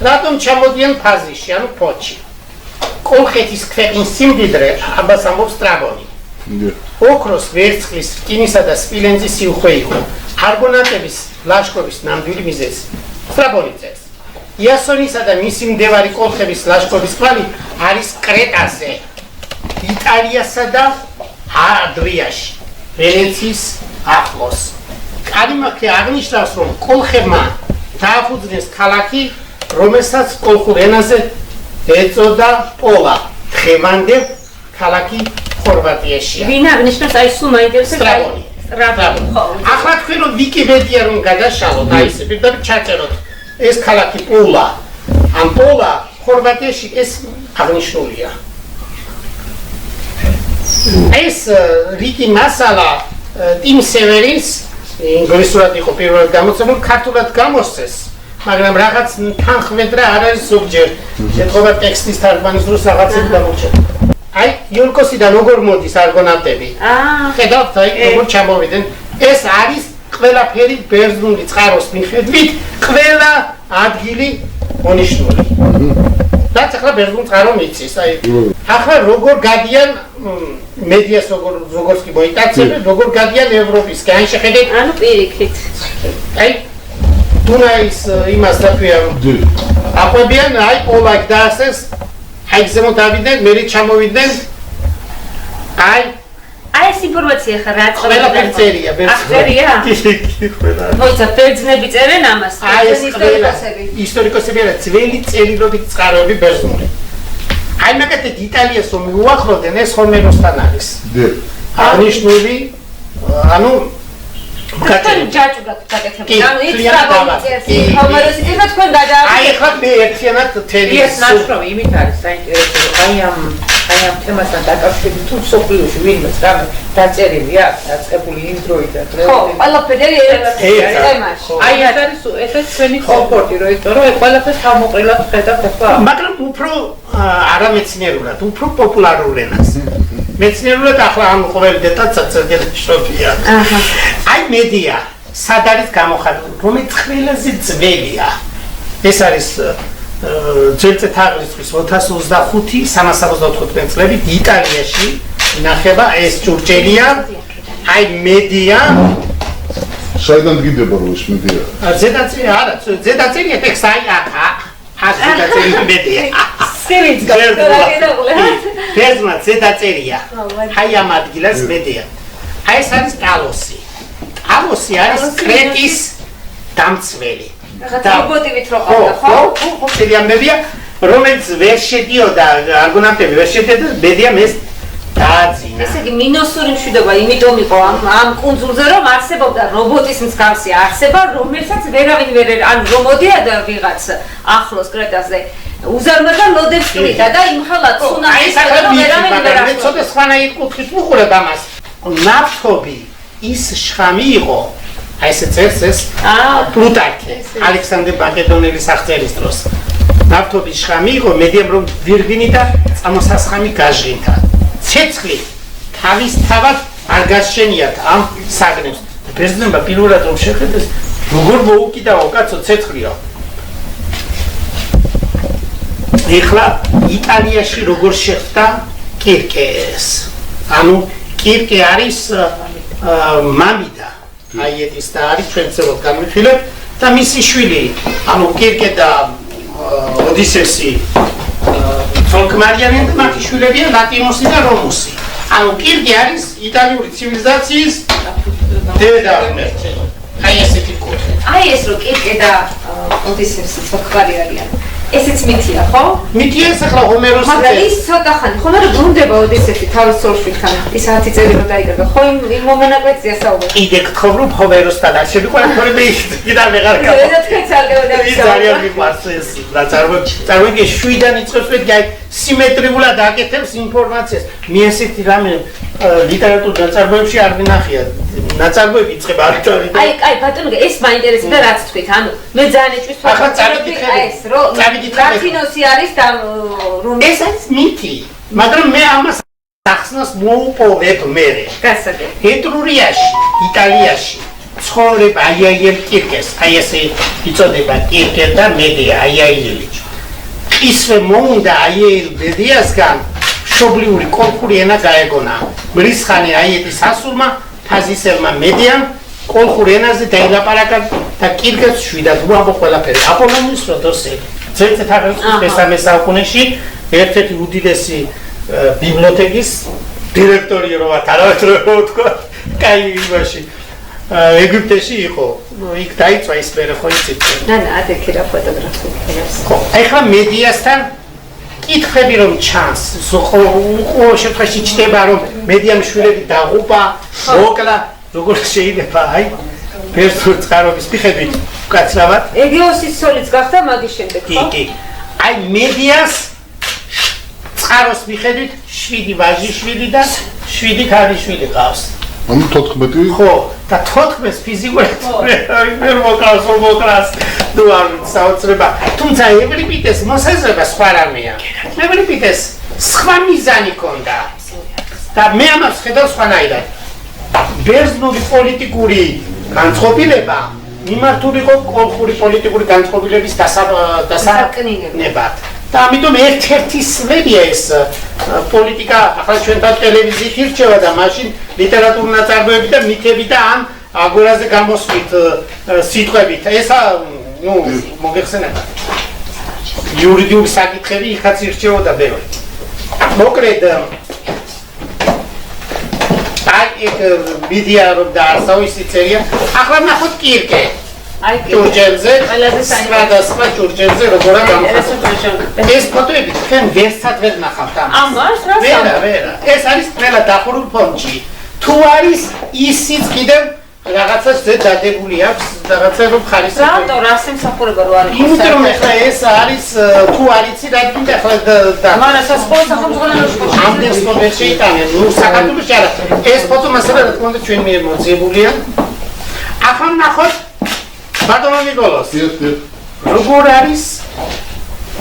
რატომ ჩამოდიან ფაზისში, ანუ ფოთში. კოლხეთის ქვეყნის სიმდიდრე, ამას ამბობს სტრაბონი. ოქროს, ვერცხლის, რკინისა და სპილენძის სიუხვე იყო. არგონავტების ლაშქრობის ნამდვილი მიზეზი. სტრაბონი წერს. იასონისა და მისი მდევარი კოლხების ლაშქრობის კვალი არის კრეტაზე, იტალიასა და ადრიაში, ვენეციის ახლოს. კალიმაქე აღნიშნავს, რომ კოლხებმა დააფუძნეს ქალაქი, რომელსაც კოლხურ ენაზე ეწოდა პოლა. დღევანდელ ქალაქი ხორვატიაშია. ვინ აღნიშნავს აი სულ მაინტერესებს სტრაბონი. ახლა თქვენ რომ ვიკიპედია რომ გადაშალოთ, აი ესე პირდაპირ ჩაწეროთ ეს ქალაქი პოლა. ამ პოლა ხორვატიაში ეს აღნიშნულია. ეს რიგი მასალა ტიმ სევერინს ინგლისურად იყო პირველად გამოცემული, ქართულად გამოსცეს, მაგრამ რაღაც თანხმედრა არ არის ზოგჯერ. ეთქობა ტექსტის თარგმანის დროს რაღაცები დამორჩება. აი, იოლკოსიდან როგორ მოდის არგონავტები? ხედავთ, აი, როგორ ჩამოვიდნენ. ეს არის ყველაფერი ბერძნული წყაროს მიხედვით, ყველა ადგილი მონიშნული. რაც ახლა ბერძნულ წყარო მიცის, აი. ახლა როგორ გადიან მედიას როგორც კი მოიტაცებენ, როგორ გადიან ევროპისკენ, აი შეხედეთ. ანუ პირიქით. აი დუნაის იმას რა ქვია, აყვებიან, აი პოლაკ დაასეს, აი ზემოთ დავიდნენ, მე ჩამოვიდნენ. აი ეს ინფორმაცია ხარ რა წყობა. ყველაფერი წერია, წერია? მოიცა ბერძნები წერენ ამას. აი ეს ისტორიკოსები არა, ძველი წერილობით წყაროები ბერძნული. აი მაგათი იტალიას რომ უახლოვდნენ, ეს ჰომეროსთან არის. აღნიშნული, ანუ ჯაჭვად გაკეთებული. ანუ ის სტრაბონი წერს, ჰომეროსი წერს თქვენ გადააკეთეთ. აი ახლა მე ერთიანად თელი ეს ნაშრომი იმით არის საინტერესო, აი ამ თემასთან დაკავშირებით თუ სოფლიოში ვინმეს რამე დაწერილი აქვს, დაწყებული იმ დროიდან. ხო, ყველაფერი ერთ თემაში. აი ეს ჩვენი კომფორტი რო იტო, რომ ეს ყველაფერს თავმოყრილად ხედავთ ახლა. მაგრამ უფრო არამეცნიერულად, უფრო პოპულარულ ენას. მეცნიერულად ახლა ამ ყოველ დეტალსაც შევფია. აი მედია, სად არის გამოხატული, რომელიც ყველაზე ძველია. ეს არის ძველი თაღლისთვის 2025-375 წლებით იტალიაში ინახება ეს ჭურჭელია. აი მედია. საიდან გიდება რომ ეს მედია? ზედაწერი არა, ზედაწერია ტექსტი აი ახა. ზედაწერი მედია. სერიც გაგებული. ბერძნულად ზედაწერია. აი ამ ადგილას მედია. აი ეს არის ტალოსი. ტალოსი არის კრეტის დამცველი. რობოტივით რო ყავდა, ხო? ხო, სერიამებია, რომელიც ვერ შედიოდა, არგონავტები ვერ შედიოდა, მედია ეს დააძინა. ესე იგი მინუსური მშვიდობა იმიტომ იყო ამ კუნძულზე, რომ არსებობდა რობოტის მსგავსი არსება, რომელსაც ვერავინ ვერ ანუ რომ მოდიოდა ვიღაც ახლოს კრეტაზე. უზარმაზარ ლოდებს ყრიდა და იმხელა ცუნამის ვერავინ ვერ ახლოს. მე ცოტა სხვანაირ კუთხით ვუყურებ ამას. ნავთობი ის შხამი იყო. აი ესე წერს ეს პლუტარქი, ალექსანდრე მაკედონელის აღწერის დროს. ნავთობის შხამი იყო, მედიამ რომ ვირგვინი და წამოსასხამი გაჟღინთა. ცეცხლი თავისთავად არ გასშენიათ ამ საგნებს. ბერძნებმა პირველად რომ შეხედეს, როგორ მოუკიდაო კაცო ცეცხლიო. ეხლა იტალიაში როგორ შეხვდა კირკეს. ანუ კირკე არის მამიდა. აი ეს და არის ჩვენ ცელოთ განვიხილებ და მისი შვილი, ანუ კირკე და ოდისესი თოლკმარიანი და მათი შვილებია ლატინოსი და რომუსი. ანუ კირკე არის იტალიური ცივილიზაციის დედა. აი ესეთი კუთხე. აი ეს რო კირკე და ოდისესი თოლკმარი არიან. ესეც მითია, ხო? მითია ეს ახლა ჰომეროსი. მაგრამ ის ცოტა ხანი ხომ არა ბრუნდება ოდისესი თავის სოლშვილთან. ის 10 წელი რო დაიკარგა, ხო იმ მომენაკვეთზეა საუბარი. კიდე გთხოვ რომ ჰომეროსთან არ შევიყვანო, თორემ ის კიდე ვეღარ გავა. ეს თქვენც არ გავდივართ. ის ძალიან მიყვარს ეს წარმოიდგინე შვიდან იწყებს მეტი აი სიმეტრიულად აკეთებს ინფორმაციას. მე ესეთი რამე ლიტერატურულ ნაწარმოებში არ ვინახია. ნაწარმოები იწყება არითმეტიკით. აი ბატონო, ეს მაინტერესებდა რაც თქვით. ანუ მე ძალიან ეჭვის ახლა წავიდით ეს რო ლათინოსი არის და რომ ეს არის მითი. მაგრამ მე ამას ახსნას მოუპოვებ მე. გასაგებ. ეტრურიაში, იტალიაში ცხოვრება აიაიელ კირკეს, აი ესე იწოდება კირკე და მედია აიაიელი. ისვე მოუნდა აიაიელ მედიასგან მშობლიური კოლხური ენა გაეგონა. მრისხანე აიეტის ასულმა, ფაზისელმა მედიამ კოლხურ ენაზე დაილაპარაკა და კირკეს შვიდად უამბო ყველაფერი. აპოლონიის როდოსელი. მესამე საუკუნეში ერთ-ერთი უდიდესი ბიბლიოთეკის დირექტორი როა თავად თქვა, კაი იმაში ეგვიპტეში იყო. იქ დაიწვა ის მერე ხო იცით? ადექი რა ფოტოგრაფია. ხო, ეხლა მედიასთან კითხები რომ ჩანს, ყოველ შემთხვევაში ჩდება რომ მედიამ შვილები დაღუპა, მოკლა, როგორ შეიძლება აი პერსონაჟის წყარობის მიხედვით უკაცრავად. ეგეოსის სოლიც გახდა მაგის შემდეგ, ხო? კი. აი მედიას წყაროს მიხედვით 7 ვაჟიშვილი და 7 ქალიშვილი ყავს. ანუ 14? ხო, და 14-ს ფიზიკურად ვერ მოკლას. ნუ არ საოცრება. თუმცა ევრიპიდეს მოსაზრება სხვა რამეა. ევრიპიდეს სხვა მიზანი ჰქონდა. და მე ამას ხედავ სხვანაირად. ბერძნული პოლიტიკური განწყობილება მიმართული იყო კოლხური პოლიტიკური განწყობილების დასაკნინებად. და ამიტომ ერთ-ერთი სვლებია ეს პოლიტიკა, ახლა ჩვენთან ტელევიზიით ირჩევა და მაშინ ლიტერატურული ნაწარმოები და მითები და ამ აგორაზე გამოსვით სიტყვებით. ესა, ნუ, მოგეხსენება. იურიდიული საკითხები იქაც ირჩეოდა ბევრი. მოკლედ აი ეგ მედია რომ დაარსაო ისი წერია. ახლა ნახოთ კირკე. აი ჯურჯელზე, სხვადასხვა ჯურჯელზე როგორა გამოხატა. ეს ფოტოები თქვენ ვერსად ვერ ნახავთ ამას. ამას რა? ვერა. ეს არის ყველა დახურულ ფონდში. თუ არის ისიც კიდევ რაღაცას დადებული აქვს, რაღაცა რომ ხარისხი. რატო რა სამსახურება რო არის? იმიტომ რომ ახლა ეს არის თუ არიცი რა გინდა ახლა და მაგრამ სასწავლო სახელმწიფო ამდენს ფოტოს შეიტანენ. ნუ საქართველოში არა. ეს ფოტო მასალა რა თქმა უნდა ჩვენ მიერ მოძიებულია. ახლა ნახოთ ბატონო ნიკოლოს. როგორ არის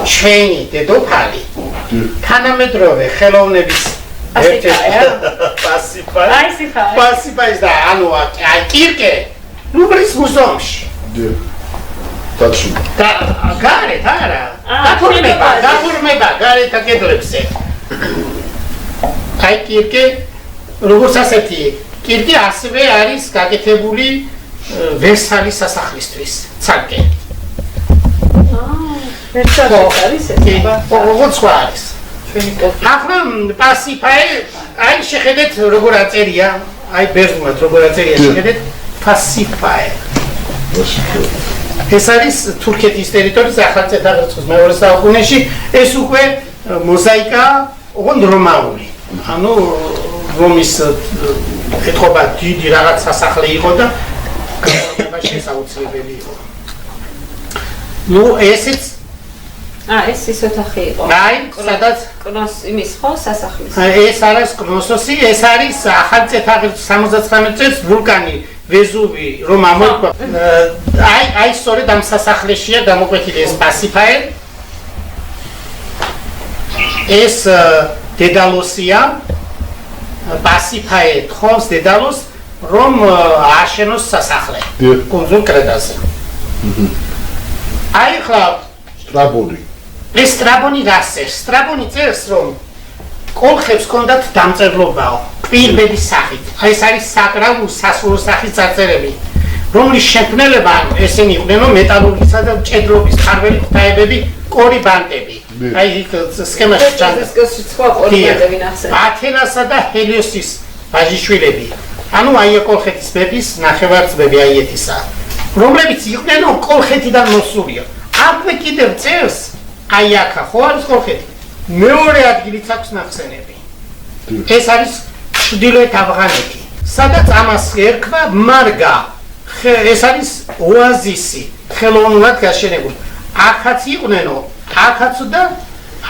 ჩვენი დედოფალი? თანამედროვე ხელოვნების ერთ-ერთი პასიფაის და ანუ აი კირკე ლუვრის მუზეუმში. დაცი. და გარეთ არა. გაფორმება გარეთ კედლებზე. აი კირკე როგორც ასეთი კირკე ასევე არის გაკეთებული ვერსალის სასახლისთვის ცალკე. ვერსალის არის ეს? როგორც სხვა არის. ახლა პასიფაე აი შეხედეთ როგორ აწერია, აი ბერძნულად როგორ აწერია შეხედეთ პასიფაე. ეს არის თურქეთის ტერიტორიის ახალწეთაღრიცხვის მეორე საუკუნეში, ეს უკვე მოზაიკა ოღონდ რომაული. ანუ რომის ეთყობა დიდი რაღაც სასახლე იყო და შესაძლებელი იყო. ნუ ესეც ეს ის ოთახი იყო. აი, სადაც კნოს იმის ხო სასახლის. ეს არის კნოსოსი, ეს არის ახალწეთაღრიცხვის 79 წელს ვულკანი ვეზუვი რომ ამოიყვა. აი სწორედ ამ სასახლეშია გამოკვეთილი ეს პასიფაე. ეს დედალოსია. პასიფაე თხოვს დედალოს რომ ააშენოს სასახლე. კუნძულ კრეტაზე. აი ხა სტრაბონი. ეს სტრაბონი გასცეს. სტრაბონი წერს რომ კოლხებს ჰქონდათ დამწერლობაო, კვირბების სახით. აი ეს არის საკრავი სასულო სახის წარწერები, რომლის შექმნელება ესენი იყვნენ მეტალურგისა და მჭედრობის ხარველი ღვთაებები, კორიბანტები. აი იქ სქემაში ჩანს. სხვა კორიბანტები ნახსენები. ათენასა და ჰელიოსის ვაჟიშვილები. ანუ აი კოლხეთის მეფის ნახევარწმები აიეთისა, რომლებიც იყვნენ კოლხეთიდან მოსულია. აქვე კიდევ წერს, აი აქა ხო არის კოლხეთი. მეორე ადგილიც აქვს ნახსენები. ეს არის ჩრდილოეთ ავღანეთი, სადაც ამას ერქვა მარგა. ეს არის ოაზისი, ხელოვნურად გაშენებული. აქაც იყვნენო, აქაც და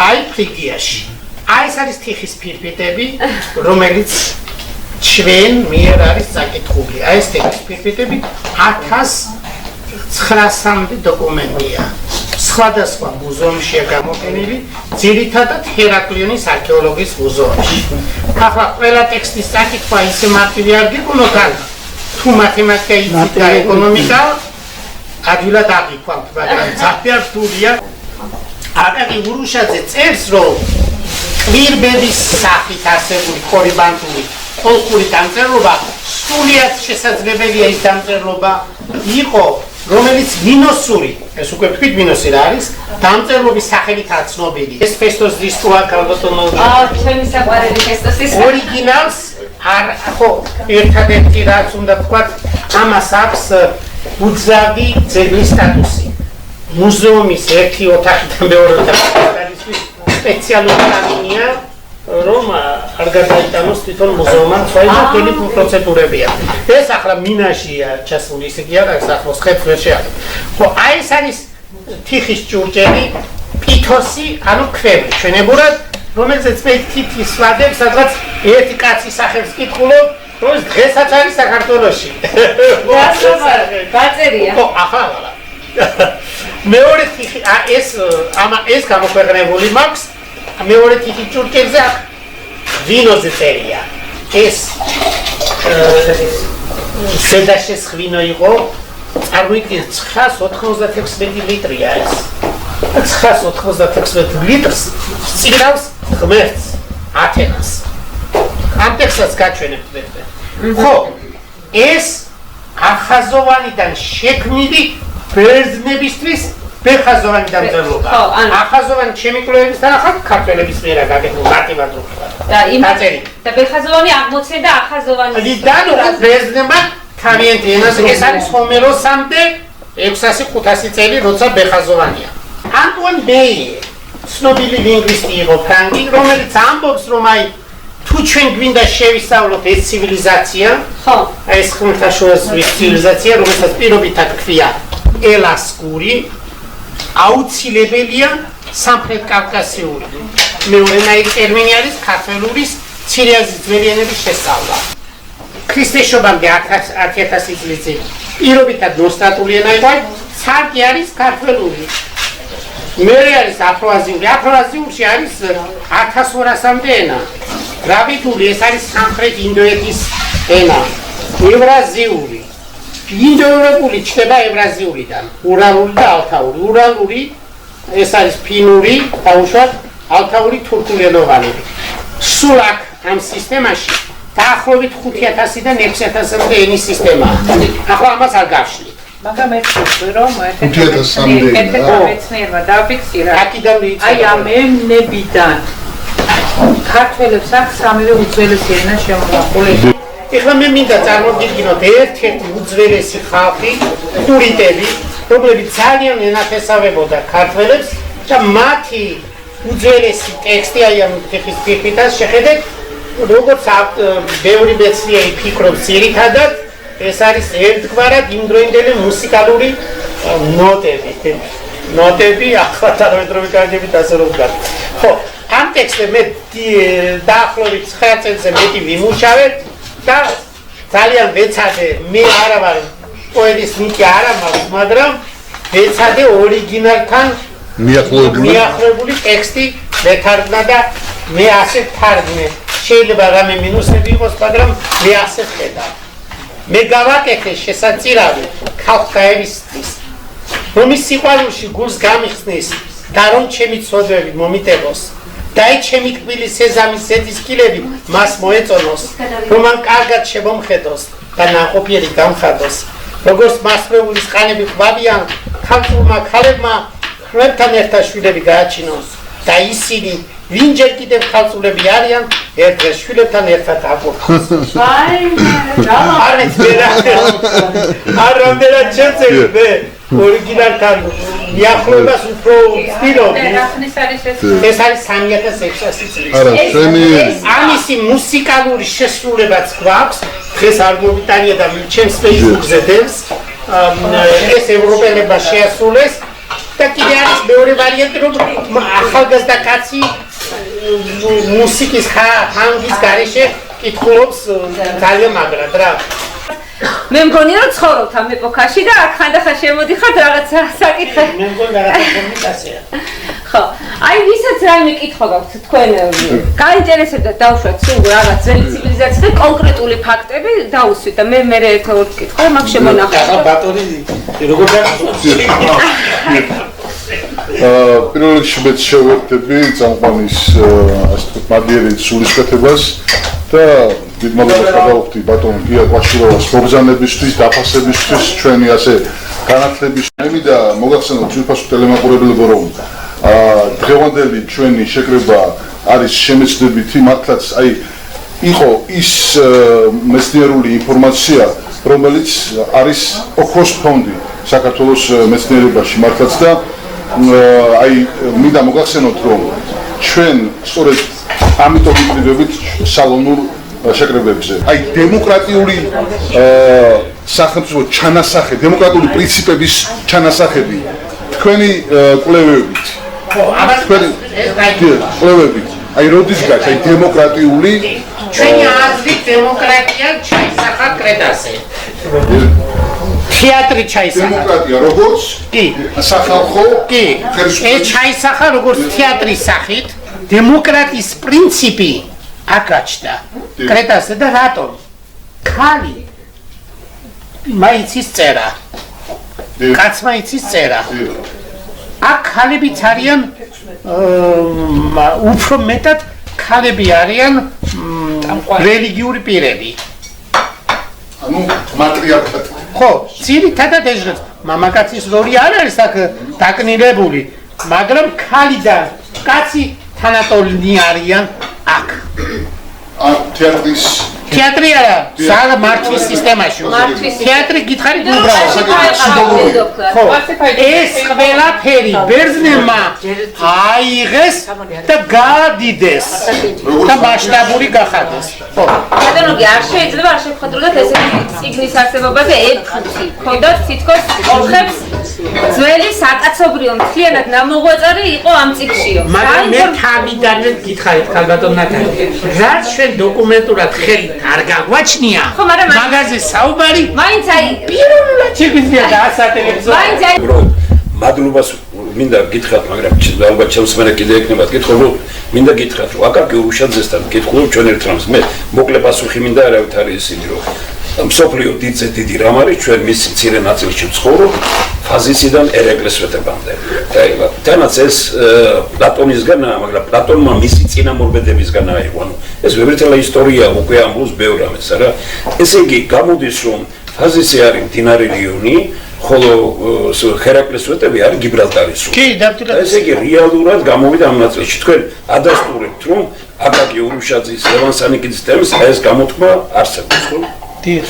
აი ფრიგიაში. აი ეს არის თიხის ფირფიტები, რომელიც ჩვენ მიერ არის წაკითხული. აი ეს თიხის ფირფიტები 1900-მდე დოკუმენტია. სხვადასხვა მუზეუმშია გამოყენილი, ძირითადად ჰერაკლიონის არქეოლოგიის მუზეუმში. ახლა ყველა ტექსტის საკითხვა ისე მარტივი არ გიგონოთ, თუ მათემატიკა იცით და ეკონომიკა ადვილად აღიქვამთ, მაგრამ ძალიან რთულია. აკაკი ურუშაძე წერს, რომ კვირბების სახით არსებული ხორიბანტული ფოლკლორი დამწერლობა სრულიად შესაძლებელია ის დამწერლობა იყო, რომელიც მინოსური, ეს უკვე თქვით მინოსი რა არის, დამწერლობის სახელითაა ცნობილი. ეს ფესტოს დისკოა კალბატონო. ჩემი საყვარელი ფესტოსის ორიგინალს არ ხო ერთადერთი რაც უნდა ვთქვათ, ამას აქვს უძრავი ძეგლის სტატუსი. მუზეუმის ერთი ოთახიდან მეორე ოთახის სპეციალური კანონია, რომ არ გადაიტანოს თვითონ მუზეუმად, სხვაი პროცედურებია. ეს ახლა მინაშია ჩასული, ისე კი არა, ახლოს ხეთს ვერ შეაძლო. ხო, აი ეს არის თიხის ჭურჭელი, პითოსი, ანუ ქვევრი, ჩვენებურად, რომელზეც მე თითის ვადებს, სადღაც ერთი კაცის სახელს ვკითხულობ, რომ დღესაც არის საქართველოში. გაწერია. ხო, ახლა მეორე თიხი, ეს გამოქვეყნებული მაქვს. მეორე თიხი ჭურჭელზე ვინოზე წერია. ეს სედაშეს ღვინო იყო, წარმოიდგინეთ 996 ლიტრია ეს. 996 ლიტრს წირავს ღმერთს ათენას. ამ ტექსტს გაჩვენებთ მე. ხო, ეს ახაზოვანიდან შექმნილი ბერძნებისთვის ბეხაზოვანი დამწერლობა. ახაზოვანი ჩემი კვლევებისთან ახალ ქართველების მიერა გაკეთებული მარტივად ვთქვა. და იმათერი და ბეხაზოვანი აღმოცენდა ახაზოვანის. ლიდანო ბერძნებმა თავიანთი ენაზე ეს არის ჰომეროსამდე 600-500 წელი, როცა ბეხაზოვანია. ანტუან მეიე, ცნობილი ლინგვისტი იყო ფრანგი, რომელიც ამბობს, რომ აი თუ ჩვენ გვინდა შევისწავლოთ ეს ცივილიზაცია, ხო, ეს ხმელთაშუა ზღვის ცივილიზაცია, რომელსაც პირობითად ქვია ელასკური, აუცილებელია სამხრეთ კავკასიური. მეორენაირი ტერმინი არის ქართველურის ცირეაზი ძველიანების შესწავლა. ქრისტეშობამდე 1000 წლის წინ პირობითად ნოსტატული ენა იყო, სარკი არის ქართველური. მეორე არის აფროაზიული. აფროაზიულში არის 1200-მდე ენა. დრავიდული ეს არის სამხრეთ ინდოეთის ენა. ევრაზიული. ინდოევროპული ჩნდება ევრაზიულიდან, ურალური და ალთაური. ურალური ეს არის ფინური, დაუშვათ, ალთაური თურქულენოვანი. სულ აქ ამ სისტემაში დაახლოებით 5000-დან 6000-მდე ენის სისტემაა. ახლა ამას არ გავშლით. მაგრამ ერთ ვთქვი, რომ 5000-მდე მეცნიერმა დააფიქსირა. აქედან ვიწყებ. აი ამ ენებიდან ქართველებს აქვს სამივე უძველესი ენა შემონახული. ეხლა მე მინდა წარმოგიდგინოთ ერთ-ერთი უძველესი ხალხი, ხურიტები, რომლებიც ძალიან ენათესავებოდა ქართველებს და მათი უძველესი ტექსტი აი ამ თიხის ფირფიტას შეხედეთ, როგორც ბევრი მეცნიერი ფიქრობს ძირითადად, ეს არის ერთგვარად იმდროინდელი მუსიკალური ნოტები, ახლა თანამედროვე კარგებით ასე რომ ვთქვათ. ხო, ამ ტექსტზე მე დაახლოებით 9 წელზე მეტი ვიმუშავე და ძალიან ვეცადე, მე არა ვარ პოეტის ნიკი არა მაქვს, მაგრამ ვეცადე ორიგინალთან მიახლოებული ტექსტი მეთარგმნა და მე ასე თარგმნე. შეიძლება რამე მინუსები იყოს, მაგრამ მე ასე ხედავ. მე გავაკეთე შესაძირავი ქალხაევის რომის სიყვარულში გულს გამიხსნის და რომ ჩემი ცოდვები მომიტევოს და აი ჩემი თბილი სეზამის ზეთის კილები მას მოეწონოს, რომ მან კარგად შემომხედოს და ნაყოფიერი გამხადოს. როგორც მასწავლებლის ყანები ყვავიან, ქალწულმა ქალებმა ხმებთან ერთად შვილები გააჩინოს და ისინი ვინჯერ კიდევ ქალწულები არიან, ერთ დღეს შვილებთან ერთად აკურთხოს. არ რამდენად შეწევი მე ორიგინალთან მიახლოებას უფრო ვცდილობ. ეს არის 3600 წლის. ამისი მუსიკალური შესრულებაც გვაქვს, დღეს არ მომიტანია და ჩემს Facebook-ზე დევს, ეს ევროპელებმა შეასრულეს და კიდე არის მეორე ვარიანტი, რომ ახალგაზრდა კაცი მუსიკის ხანგის გარეშე კითხულობს ძალიან მაგრად რა. მე მგონი რომ ცხოვრობთ ამ ეპოქაში და აქ ხანდახან შემოდიხართ რაღაცა საკითხი. მე მგონი რაღაცა კომუნიკაცია. ხო, აი ვისაც რაიმე კითხვა გაქვთ თქვენ გაინტერესებდათ დავუშვათ სულ რაღაც ძველი ცივილიზაცია და კონკრეტული ფაქტები დაუსვით და მე ერთად კითხვა მაგ შემონახავ. ახლა ბატონი როგორ გახსოვს? პირველ რიგში მე შევერთები წამყვანის ასე ვთქვათ მადიერი სულისკვეთებას და დიდ მადლობას გადავხდი ბატონ გია კვაშილოვას მობრძანებისთვის, დაფასებისთვის, ჩვენი ასე განათლების და მოგახსენოთ ძვირფასო ტელემაყურებლებო რომ დღევანდელი ჩვენი შეკრება არის შემეცნებითი, მართლაც აი იყო ის მეცნიერული ინფორმაცია, რომელიც არის ოქროს ფონდი საქართველოს მეცნიერებაში მართლაც და აი მინდა მოგახსენოთ რომ ჩვენ სწორედ ამიტომ ვიყიდებით სალონურ შეკრებებზე. აი დემოკრატიული სახელმწიფო ჩანასახე, დემოკრატიული პრინციპების ჩანასახები თქვენი კვლევებით. თქვენი კვლევებით. აი როდის გაჩ აი დემოკრატიული ჩვენი აზრით დემოკრატია ჩაისახა კრედაზე. თეატრი ჩაისახა. დემოკრატია როგორც? კი. სახალხო? კი. ეს ჩაისახა როგორც თეატრის სახით. დემოკრატიის პრინციპი აკაჩდა კრედაზე და რატომ? ხალი მაიცის წერა. კაცმა იცის წერა. აქ ხალებიც არიან უფრო მეტად ხალები არიან რელიგიური პირები. ანუ მატრიარქატი. ხო, ძირითადად ეს მამაკაცის როლი არ არის აქ დაკნინებული, მაგრამ ხალი და კაცი თანატოლნი არიან აქ. თეატრი არა, ზალა მართვის სისტემაში. თეატრი გითხარით უბრალოდ. ხო, ეს ყველაფერი ბერძნებმა აიღეს და გაადიდეს და მასშტაბური გახადეს. ხო. ბატონოგი არ შეიძლება არ შეგხვედროდეთ ესეთი ციგნის არსებობაზე ეფუცი. ქონდათ თითქოს ოხებს ძველი საკაცობრიო მთლიანად ნამოღვაწარი იყო ამ ციგშიო. მაგრამ მე თავიდან გითხარით ქალბატონ ნათალი, რაც ჩვენ დოკუმენტურად ხელით არ გაგვაჩნია. მაგაზე საუბარი მაინც აი პიროვნულად შეგვიძლია დაასატელებსო. მაინც აი მადლობას მინდა გითხრათ, მაგრამ ალბათ ჩემს მერე კიდე ეკნებათ კითხვა, რომ მინდა გითხრათ, რომ აკაკი ურუშაძესთან კითხულობ ჩვენ ერთ რამს. მე მოკლე პასუხი მინდა არავით არის ისინი, რომ მსოფლიო დიდზე დიდი რამ არის, ჩვენ მის მცირე ნაწილში ვცხოვრობ, ფაზისიდან ერეკლესვეთებამდე. თანაც ეს პლატონისგანაა, მაგრამ პლატონმა მისი წინამორბედებისგან აიღო. ეს ვებრიტელა ისტორია უკვე ამბობს ბევრ რამეს, არა? ესე იგი, გამოდის, რომ ფაზისი არის მდინარე რიონი, ხოლო ჰერაკლესვეთები არის გიბრალტარის სრუტე. კი, დაბჭირდა. ესე იგი, რეალურად გამოვიდა ამ ნაწილში. თქვენ ადასტურებთ, რომ აკაკი ურუშაძის, ლევან სანიკიძის თემის ეს გამოთქმა არსებობს, ხო? დიახ.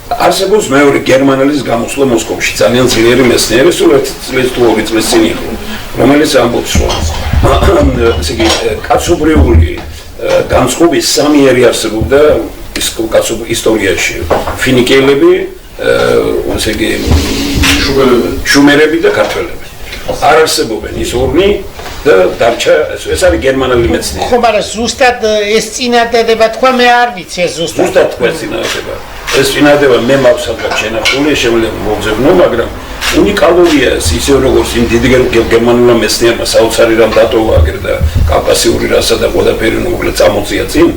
არსებობს მეორე გერმანელის გამოსვლა მოსკოვში, ძალიან ძლიერი მეცნიერი, სულ ერთი წლის თუ ორი წლის წინ იყო, რომელიც ამბობს, რომ ესე იგი, კაცობრიული განწყობის სამი ერი არსებობდა კაცობრიობის ისტორიაში. ფინიკიელები, ესე იგი, შუმერები და ქართველები. არ არსებობენ ის ორნი და დარჩა ეს არის გერმანელი მეცნიერი. ხო, მაგრამ ზუსტად ეს წინადადება თქვა მე არ ვიცი ეს ზუსტად თქვა წინადადება. ეს წინადადება მე მაქვს ალბათ შენახული, შემიძლია მოგზავნო, მაგრამ უნიკალურია ეს ისე როგორც იმ დიდი გერმანულმა მეცნიერმა საოცარი რამ დატოვა აგერ და კავკასიური რასა და ყველაფერი მოკლედ წამოწია წინ.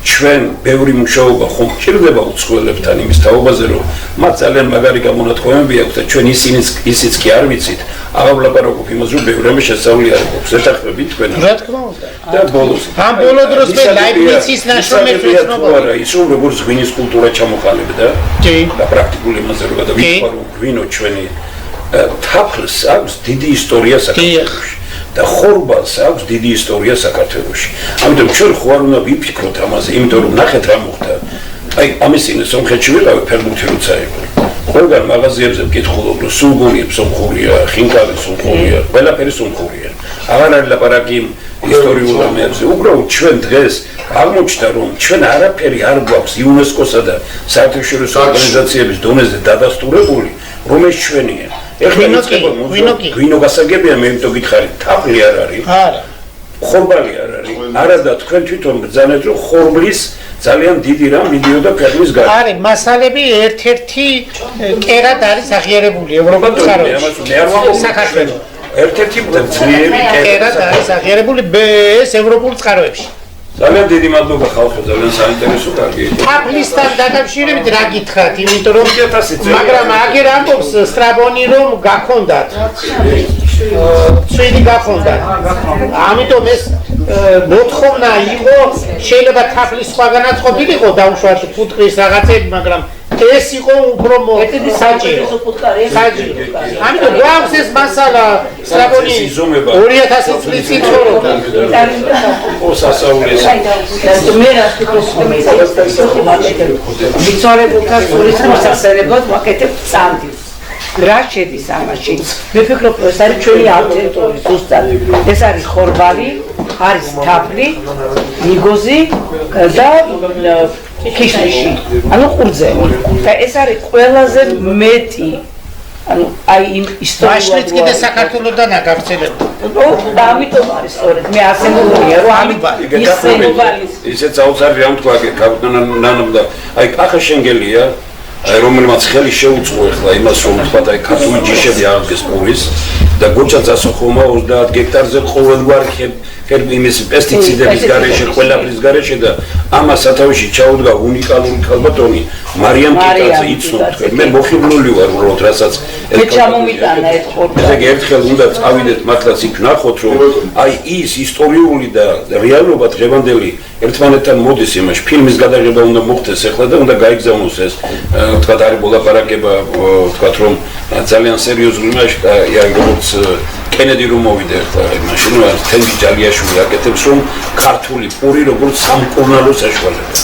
ჩვენ ბევრი მუშაობა ხომ ჭირდება უცხოელებთან იმის თაობაზე, რომ მათ ძალიან მაგარი გამონათქვამები აქვთ და ჩვენ ისიც კი არ ვიცით. აღავლაპარაკობ იმას, რომ ბევრი რამე შესწავლილი არ გვაქვს. ეთახმებით თქვენ. რა თქმა უნდა. და ბოლოს. ამ ბოლო დროს მე ლაიბნიცის ნაშრომებს ვეცნობ. არა, ის რომ როგორც ღვინის კულტურა ჩამოყალიბდა. კი. და პრაქტიკული იმაზე რომ გადავიქვა, რომ ღვინო ჩვენი თაფლს აქვს დიდი ისტორია საქართველოში. და ხორბალს აქვს დიდი ისტორია საქართველოში. ამიტომ ჩვენ ხო არ უნდა ვიფიქროთ ამაზე, იმიტომ რომ ნახეთ რა მოხდა. აი ამის წინ სომხეთში ვიყავი ფერმუთი როცა იყო. ყველგან მაღაზიებზე ვკითხულობ, რომ სულგუნი სომხურია, ხინკალი სომხურია, ყველაფერი სომხურია. აღარ არის ლაპარაკი ისტორიულ რამებზე. უბრალოდ ჩვენ დღეს აღმოჩნდა, რომ ჩვენ არაფერი არ გვაქვს იუნესკოსა და საერთაშორისო ორგანიზაციების დონეზე დადასტურებული, რომ ეს ჩვენია. ღვინო გასაგებია, მე იმიტომ გითხარით, თაფლი არ არის. არა. ხორბალი არ არის. არა და თქვენ თვითონ ბრძანეთ, რომ ხორბლის ძალიან დიდი რამ მიდიოდა ქვეყნის გარეთ. არის მასალები ერთ-ერთი კერად არის აღიარებული ევროპულ წყაროებში. საქართველოს ერთ-ერთი ძლიერი კერად არის აღიარებული ეს ევროპულ წყაროებში. ძალიან დიდი მადლობა ხალხო, ძალიან საინტერესო კარგი. თაფლისთან დაკავშირებით რა გითხრათ, იმიტომ რომ მაგრამ აგერ ამბობს სტრაბონი რომ გაქონდათ. შვიდი გაქონდათ. ამიტომ ეს მოთხოვნა იყო, შეიძლება თაფლის სხვაგანაც ყოფილიყო დაუშვათ ფუტკრის რაღაცები, მაგრამ ეს იყო უფრო საჭირო. ამიტომ გვაქვს ეს მასალა სტრაბონი 2000 წლის წინ ცხოვრობდა. მე რა ვიცოლებულთა სულის მოსახსენებლად ვაკეთებ წამდილს. რა შედის ამაში? მე ვფიქრობ, ეს არის ჩვენი ავტორიტეტი ზუსტად. ეს არის ხორბალი, არის თაფლი, მიგოზი და ქიშმიში. ანუ ყურძე. და ეს არის ყველაზე მეტი ანუ აი იმ ისტორიულად მაშინაც კიდე საქართველოსთან აგავრცელებული. და ამიტომ არის სწორედ მე ასე მგონია რომ ამით ისეც აუცარი რამ თქვა კაპიტანამ და აი კახა შენგელია რომელმაც ხელი შეუწყო ახლა იმას რომ თქვა აი ქართული ჯიშები აღდგეს პურის და გოჩა წასახომა 30 გექტარზე ყოველგვარი იმის პესტიციდების გარეშე ყველაფრის გარეშე და ამას სათავეში ჩაუდგა უნიკალური ქალბატონი მარიამ კიტაძე იცნობთ მე მოხიბლული ვარ უბრალოდ რასაც ეს ჩამომიტანა ეს ხორბალი ესე ერთხელ უნდა წავიდეთ მართლაც იქ ნახოთ რომ აი ის ისტორიული და რეალობა დღევანდელი ერთმანეთთან მოდის იმაში ფილმის გადაღება უნდა მოხდეს ახლა და უნდა გაიგზავნოს ეს თქვა არის მოლაპარაკება თქვა რომ ძალიან სერიოზული იმაში აი როგორც კენედი რომ მოვიდა ახლა მაშინ თენდი ჯალიაშვილი აკეთებს რომ ქართული პური როგორც სამკურნალო საშუალება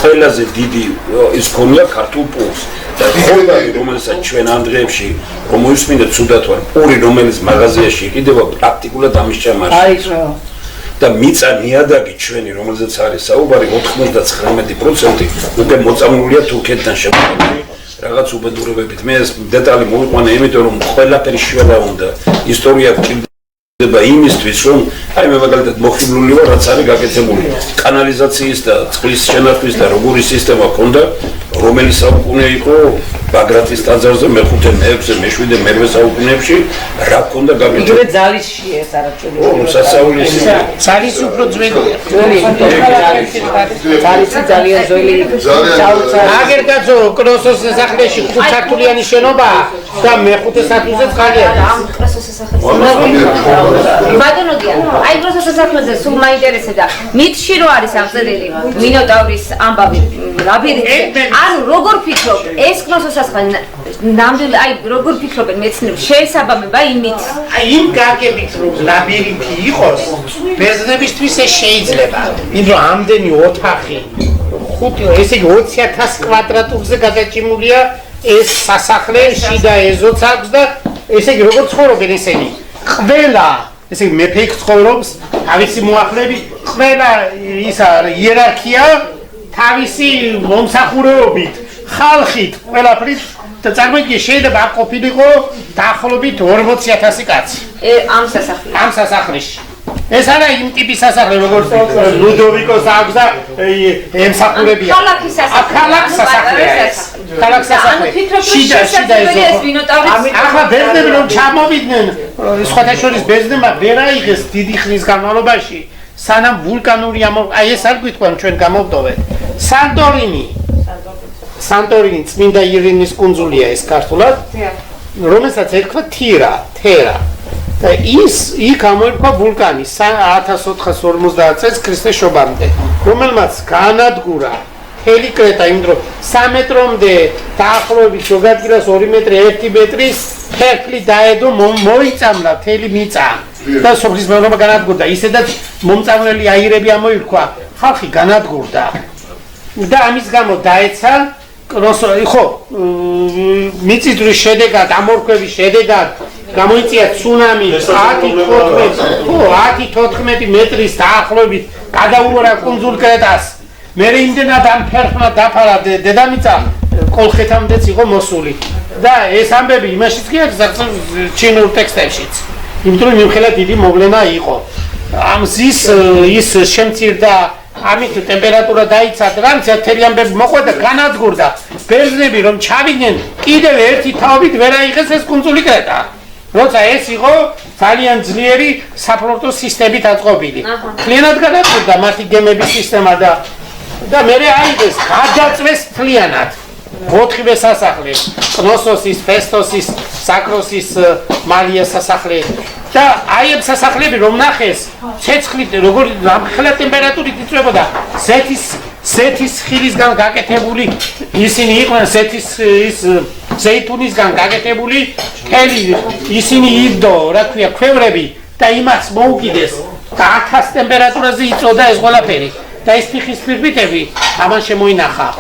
ყველაზე დიდი ის ქონია ქართულ პურს და ხორბალი რომელსაც ჩვენ ამ დღეებში რომ მოისმინეთ ცუდად ვარ პური რომელიც მაღაზიაში იყიდება პრაქტიკულად ამის ჭამაში და მიწა ნიადაგი ჩვენი რომელზეც არის საუბარი 99% უკვე მოწამლულია თურქეთთან შემოგვიყვანილი რაღაც უბედურებებით მე ეს დეტალი მოვიყვანე იმიტომ რომ ყველაფერი შველა უნდა ისტორია გჭირდება იმისთვის რომ აი მე მაგალითად მოხიბლული ვარ რაც არის გაკეთებული კანალიზაციის და წყლის შენართვის და როგორი სისტემა ქონდა რომელიც საუკუნე იყო ბაგრატის ტაძარზე მე-5, მე-6, მე-7, მე-8 საუკუნეებში რა ქონდა გაკეთებული იგივე ძალისში ეს არაჩვენებელი სასაულის ძალის უფრო ძველია ძალისი ძალიან ძველი აგერ კაცო კროსოს სასახლეში 5 სართულიანი შენობა და მე-5 სართულზე წყალია ამ კროსოს სასახლეში ბატონო გიან აი კროსოს სასახლეზე სულ მაინტერესებდა მითში რო არის აღწერილი მინოტავრის ამბავი ლაბირინთი ანუ როგორ ფიქრობ ეს კროსოს სასახლე ნამდვილად აი როგორ ფიქრობენ მეცნიერები შეესაბამება იმით აი იმ გაგებით რომ ლაბირინთი იყოს ბერძნებისთვის ეს შეიძლება იმიტომ რომ ამდენი ოთახი 5 ესე იგი 20000 კვადრატურზე გადაჭიმულია ეს სასახლე შიდა ეზოც აქვს და ესე იგი როგორ ცხოვრობენ ესენი ყველა ესე იგი მეფე ცხოვრობს თავისი მოახლეები ყველა ისა იერარქია თავისი მომსახურეობით ხალხით ყველაფრით და წარმოიდგინე შეიძლება ყოფილიყო დაახლოებით 40000 კაცი ამ სასახლეში ეს არა იმ ტიპის სასახლე როგორც ლუდოვიკოს აქვს და ემსახურებია ქალაქის სასახლე შიდა ახლა ბერძნები რომ ჩამოვიდნენ სხვათა შორის ბერძნებმა ვერ აიღეს დიდი ხნის განმავლობაში სანამ ვულკანური აი ეს არ გითქვან ჩვენ გამოვდოვეთ სანტორინი წმინდა ირინის კუნძულია ეს ქართულად რომელსაც ერქვა თერა და ის იქ ამოერქვა ვულკანი 1450 წელს ქრისტეს შობამდე რომელმაც განადგურა მთელი კრეტა იმ დროს 3 მეტრომდე დაახლოებით ზოგადად 2 მეტრი 1 მეტრის ფერფლი დაედო მოიწამლა მთელი მიწა და სოფლის მეურნეობა განადგურდა ისედაც მომწამლელი აირები ამოირქვა ხალხი განადგურდა და ამის გამო დაეცა ხო მიწისძვრის შედეგად ამორქვევის შედეგად გამოიწია ცუნამი 10-14 მეტრის დაახლოებით გადაურვა კუნძულ კრეტას მე იმდენად ამ ფერხმა დაფარა დედამიწა კოლხეთამდეც იყო მოსული და ეს ამბები იმაშიც კი არის ჩინურ ტექსტებშიც იმიტომ რომ იმხელა დიდი მოვლენა იყო ამ ზის ის შემცირდა ამით ტემპერატურა დაიცად, რამც მთელი ამბები მოყვა და განადგურდა. ბერძნები რომ ჩავიდნენ, კიდევ ერთი თაობით ვერ აიღეს ეს კუნძული კრეტა. როცა ეს იყო ძალიან ძლიერი საფლორტო სისტემით აწყობილი. მთლიანად განადგურდა მათი გემების სისტემა და მერე აიღეს, გადაწვეს მთლიანად. 4-ვე სასახლე, კნოსოსის, ფესტოსის, საკროსის, მარიას სასახლე და აი ამ სასახლეები რომ ნახეს, ცეცხლით როგორი რამხელა ტემპერატურით იწვებოდა, ზეთის ხილისგან გაკეთებული ისინი იყვნენ ზეითუნისგან გაკეთებული მთელი ისინი იდო, რა ქვია, ქვევრები და იმას მოუკიდეს და 1000 ტემპერატურაზე იწოდა ეს ყველაფერი და ეს ფიხის ფირფიტები ამან შემოინახა.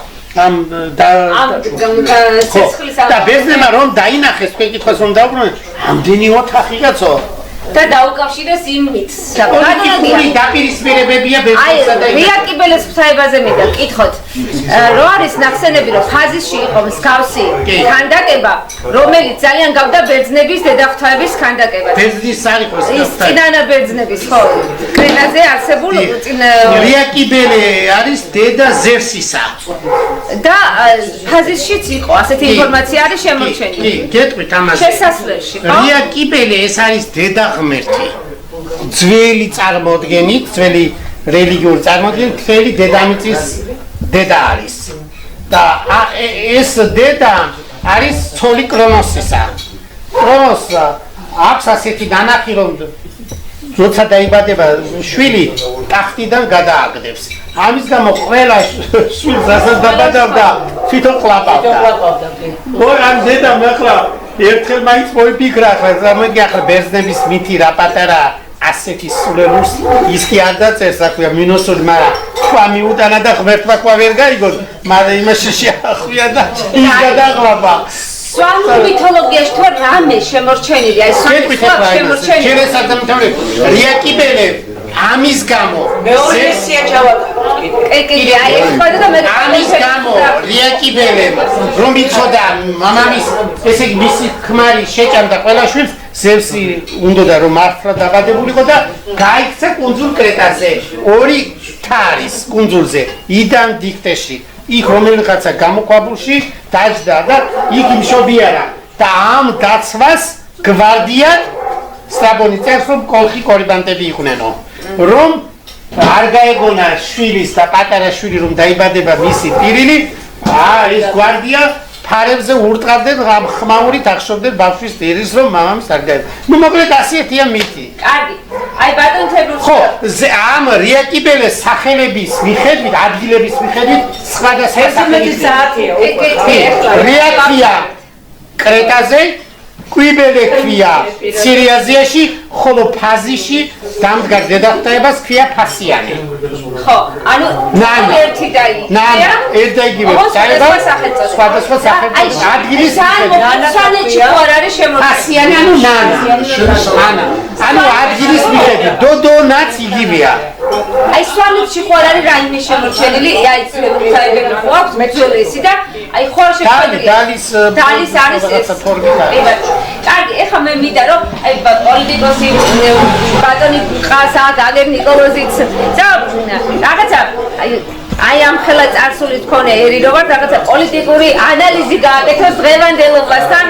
და ბერძნებმა რომ დაინახეს, თქვენ კითხვას რომ დაუბრუნდეთ, ამდენი ოთახი კაცო და დაუკავშირეს იმით. პოლიტიკური დაპირისპირებებია ბერძნებსა და რია კიბელის ღვთაებაზე მინდა კითხოთ. რო არის ნახსენები რომ ხაზისში იყო მსგავსი ქანდაკება, რომელიც ძალიან გავდა ბერძნების დედაღვთაების ქანდაკებას. ბერძნის არ იყო ის წინანა ბერძნების ხო კრეტაზე არსებულ რია კიბელე არის დედა ზევსისა. და ხაზისშიც იყო ასეთი ინფორმაცია არის შემორჩენილი. კი, გეტყვით ამაზე. შესასვლელში, ხო? რია კიბელე ეს არის დედა ღმერთი. ძველი წარმოდგენით, ძველი რელიგიური წარმოდგენით, მთელი დედამიწის დედა არის. და ეს დედა არის ცოლი კრონოსისა. კრონოს აქვს ასეთი განახი, რომ როცა დაიბადება შვილი, ტახტიდან გადააგდებს. ამის გამო ყველა შვილს რასაც დაბადავდა, თვითონ ყლაპავდა. ამ დედამ ახლა ერთხელ მაინც მოიფიქრა, ზამოდი ახლა ბერძნების მითი რა პატარა ასეთი სულელურს ის კი არ დაწერს, რა ქვია, მინოსური, მაგრამ თქვა მიუტანა და ღმერთმა თქვა ვერ გაიგოს, მაგრამ იმაში შეახვია და ის გადაღლაბა. სვანურ მითოლოგიაში თუ რამე შემორჩენილი, აი სვანურ შემორჩენილი. შენესადამთავრე რია კიბელე ამის გამო მეორე ვერსია ჩავაკეთე. კი, აი ეხლა და მე ამის გამო რია კიბელე რომ იცოდა მამამის, ესე იგი მისი ქმარი შეჭამდა ყველა შვილს, ზევსი უნდოდა რომ მართლა დაბადებულიყო და გაიქცა კუნძულ კრეტაზე. 2 მთა არის კუნძულზე, იდან დიქტეში. იქ რომელიღაცა გამოქვაბულში დაჯდა და იქ იმშობიარა და ამ დაცვას გვარდიად სტრაბონი წერს რომ კოლხი კორიბანტები იყვნენო რომ არ გაეგონა შვილის და პატარა შვილი რომ დაიბადება მისი პირილი ეს გვარდია ფარებზე ურტყავდნენ ხმაურით ახშობდნენ ბავშვის პირის რომ მამამის არ გაეგონა. ნუ მოკლედ ასეთია მითი. კარგი. აი ბატონ თებრულს ხო, ამ რია კიბელეს სახელების მიხედვით, ადგილების მიხედვით სხვადასხვა სახელის საათია. რია ქვია კრეტაზე, კვიბელე ქვია სირიაზიაში, ხოლო ფაზიში დამდგარ დედაღვთაებას ქვია ფასიანი. ხო, ანუ ერთი და ნანა, ერთ და იგივე სხვადასხვა სახელწოდება. ადგილის სანეჩი ხო არ არის შემორჩენილი. ფასიანი ანუ ნანა. ანუ ადგილის მიხედვით დოდონაც იგივეა. აი სვანეთში ხო არ არის რაიმე შემორჩენილი, აი ღვთაებები ხო აქვს მეძველესი და აი ხო არ შეგვიძლია დალის არის ეს კარგი, ეხლა მე მინდა რომ აი პოლიტიკოსი ბატონი ყასა გაგერ ნიკოლოზიც და რაღაცა აი ამ ხელა წარსულით მქონე ერიდობა რაღაცა პოლიტიკური ანალიზი გააკეთოს დღევანდელობასთან.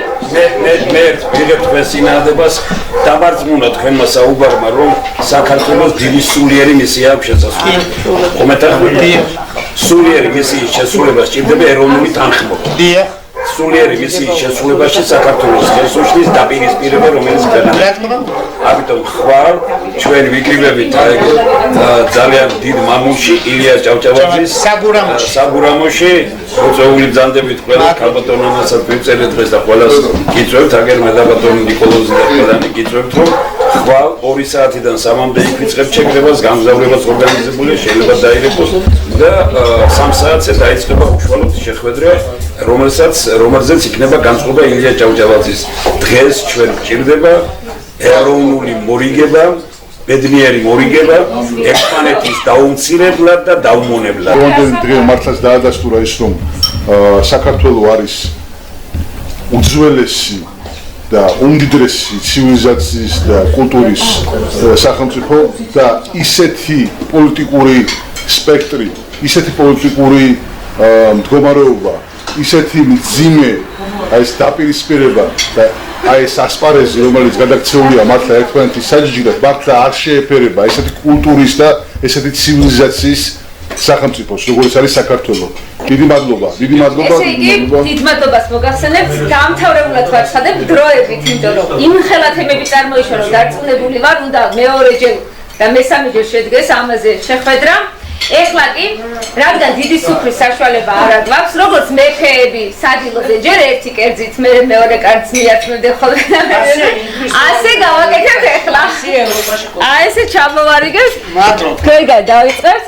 მე ვიღებ თქვენ წინააღმდეგობას დამარწმუნა თქვენმა საუბარმა რომ საქართველოს დიდი სულიერი მისია აქვს შესაძლებელი. კომენტარები სულიერი მისიის შესრულება სჭირდება ეროვნული თანხმობა. სულიერი მისიის შესრულებაში საქართველოს ხელშეშლის დაპირისპირება რომელიც ქვეყანა. ამიტომ ხვალ ჩვენ ვიკრიბებით ძალიან დიდ მამულში ილია ჭავჭავაძის საგურამოში მოწვეული ბრძანდებით ყველა ქალბატონანასაც ვიწერეთ დღეს და ყველას გიწევთ აგერ მე და ბატონი ნიკოლოზი და ყველანი გიწევთ რომ ხვალ 2 საათიდან 3-მდე იქ ვიწყებთ შეკრებას გამგზავრებას ორგანიზებულია შეიძლება დაირეკოს და 3 საათზე დაიწყება უშუალოდ შეხვედრა რომელზეც იქნება განწყობა ილია ჭავჭავაძის. დღეს ჩვენ გვჭირდება ეროვნული მორიგება, ბედნიერი მორიგება, ერთმანეთის დაუმცირებლად და დაუმონებლად. რომელი დღე მართლაც დაადასტურა ის რომ საქართველოს არის უძველესი და უმდიდრესი ცივილიზაციის და კულტურის სახელმწიფო და ისეთი პოლიტიკური სპექტრი, ისეთი პოლიტიკური მდგომარეობა, ისეთი მძიმე აი ეს დაპირისპირება და აი ეს ასპარეზი, რომელიც გადაქცეულია მართლა ერთმანეთის საჯიჯრად, მართლა არ შეეფერება ესეთი კულტურის და ესეთი ცივილიზაციის სახელმწიფოს, როგორც არის საქართველო. დიდი მადლობა. ესე იგი, დიდ მადლობას მოგახსენებთ, დაამთავრებულად ვაცხადებ დროებით, იმიტომ რომ იმ ხელა თემები წარმოიშვა, რომ დარწმუნებული ვარ, უნდა მეორეჯერ და მესამეჯერ შედგეს ამაზე შეხვედრა. ეხლა კი, რადგან დიდი სუფრის საშუალება არ აგვაქვს, როგორც მეფეები სადილოზე ჯერ ერთი კერძით, მე მეორე კერძს მიაცმევდე ხოლმე. ასე გავაკეთებთ ეხლა. აი ესე ჩამოვარიგებთ. მადლობ. თქვენ დავიწყებთ.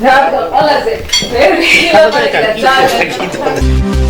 რა ყველაზე ბევრი კილომეტრი და ძალიან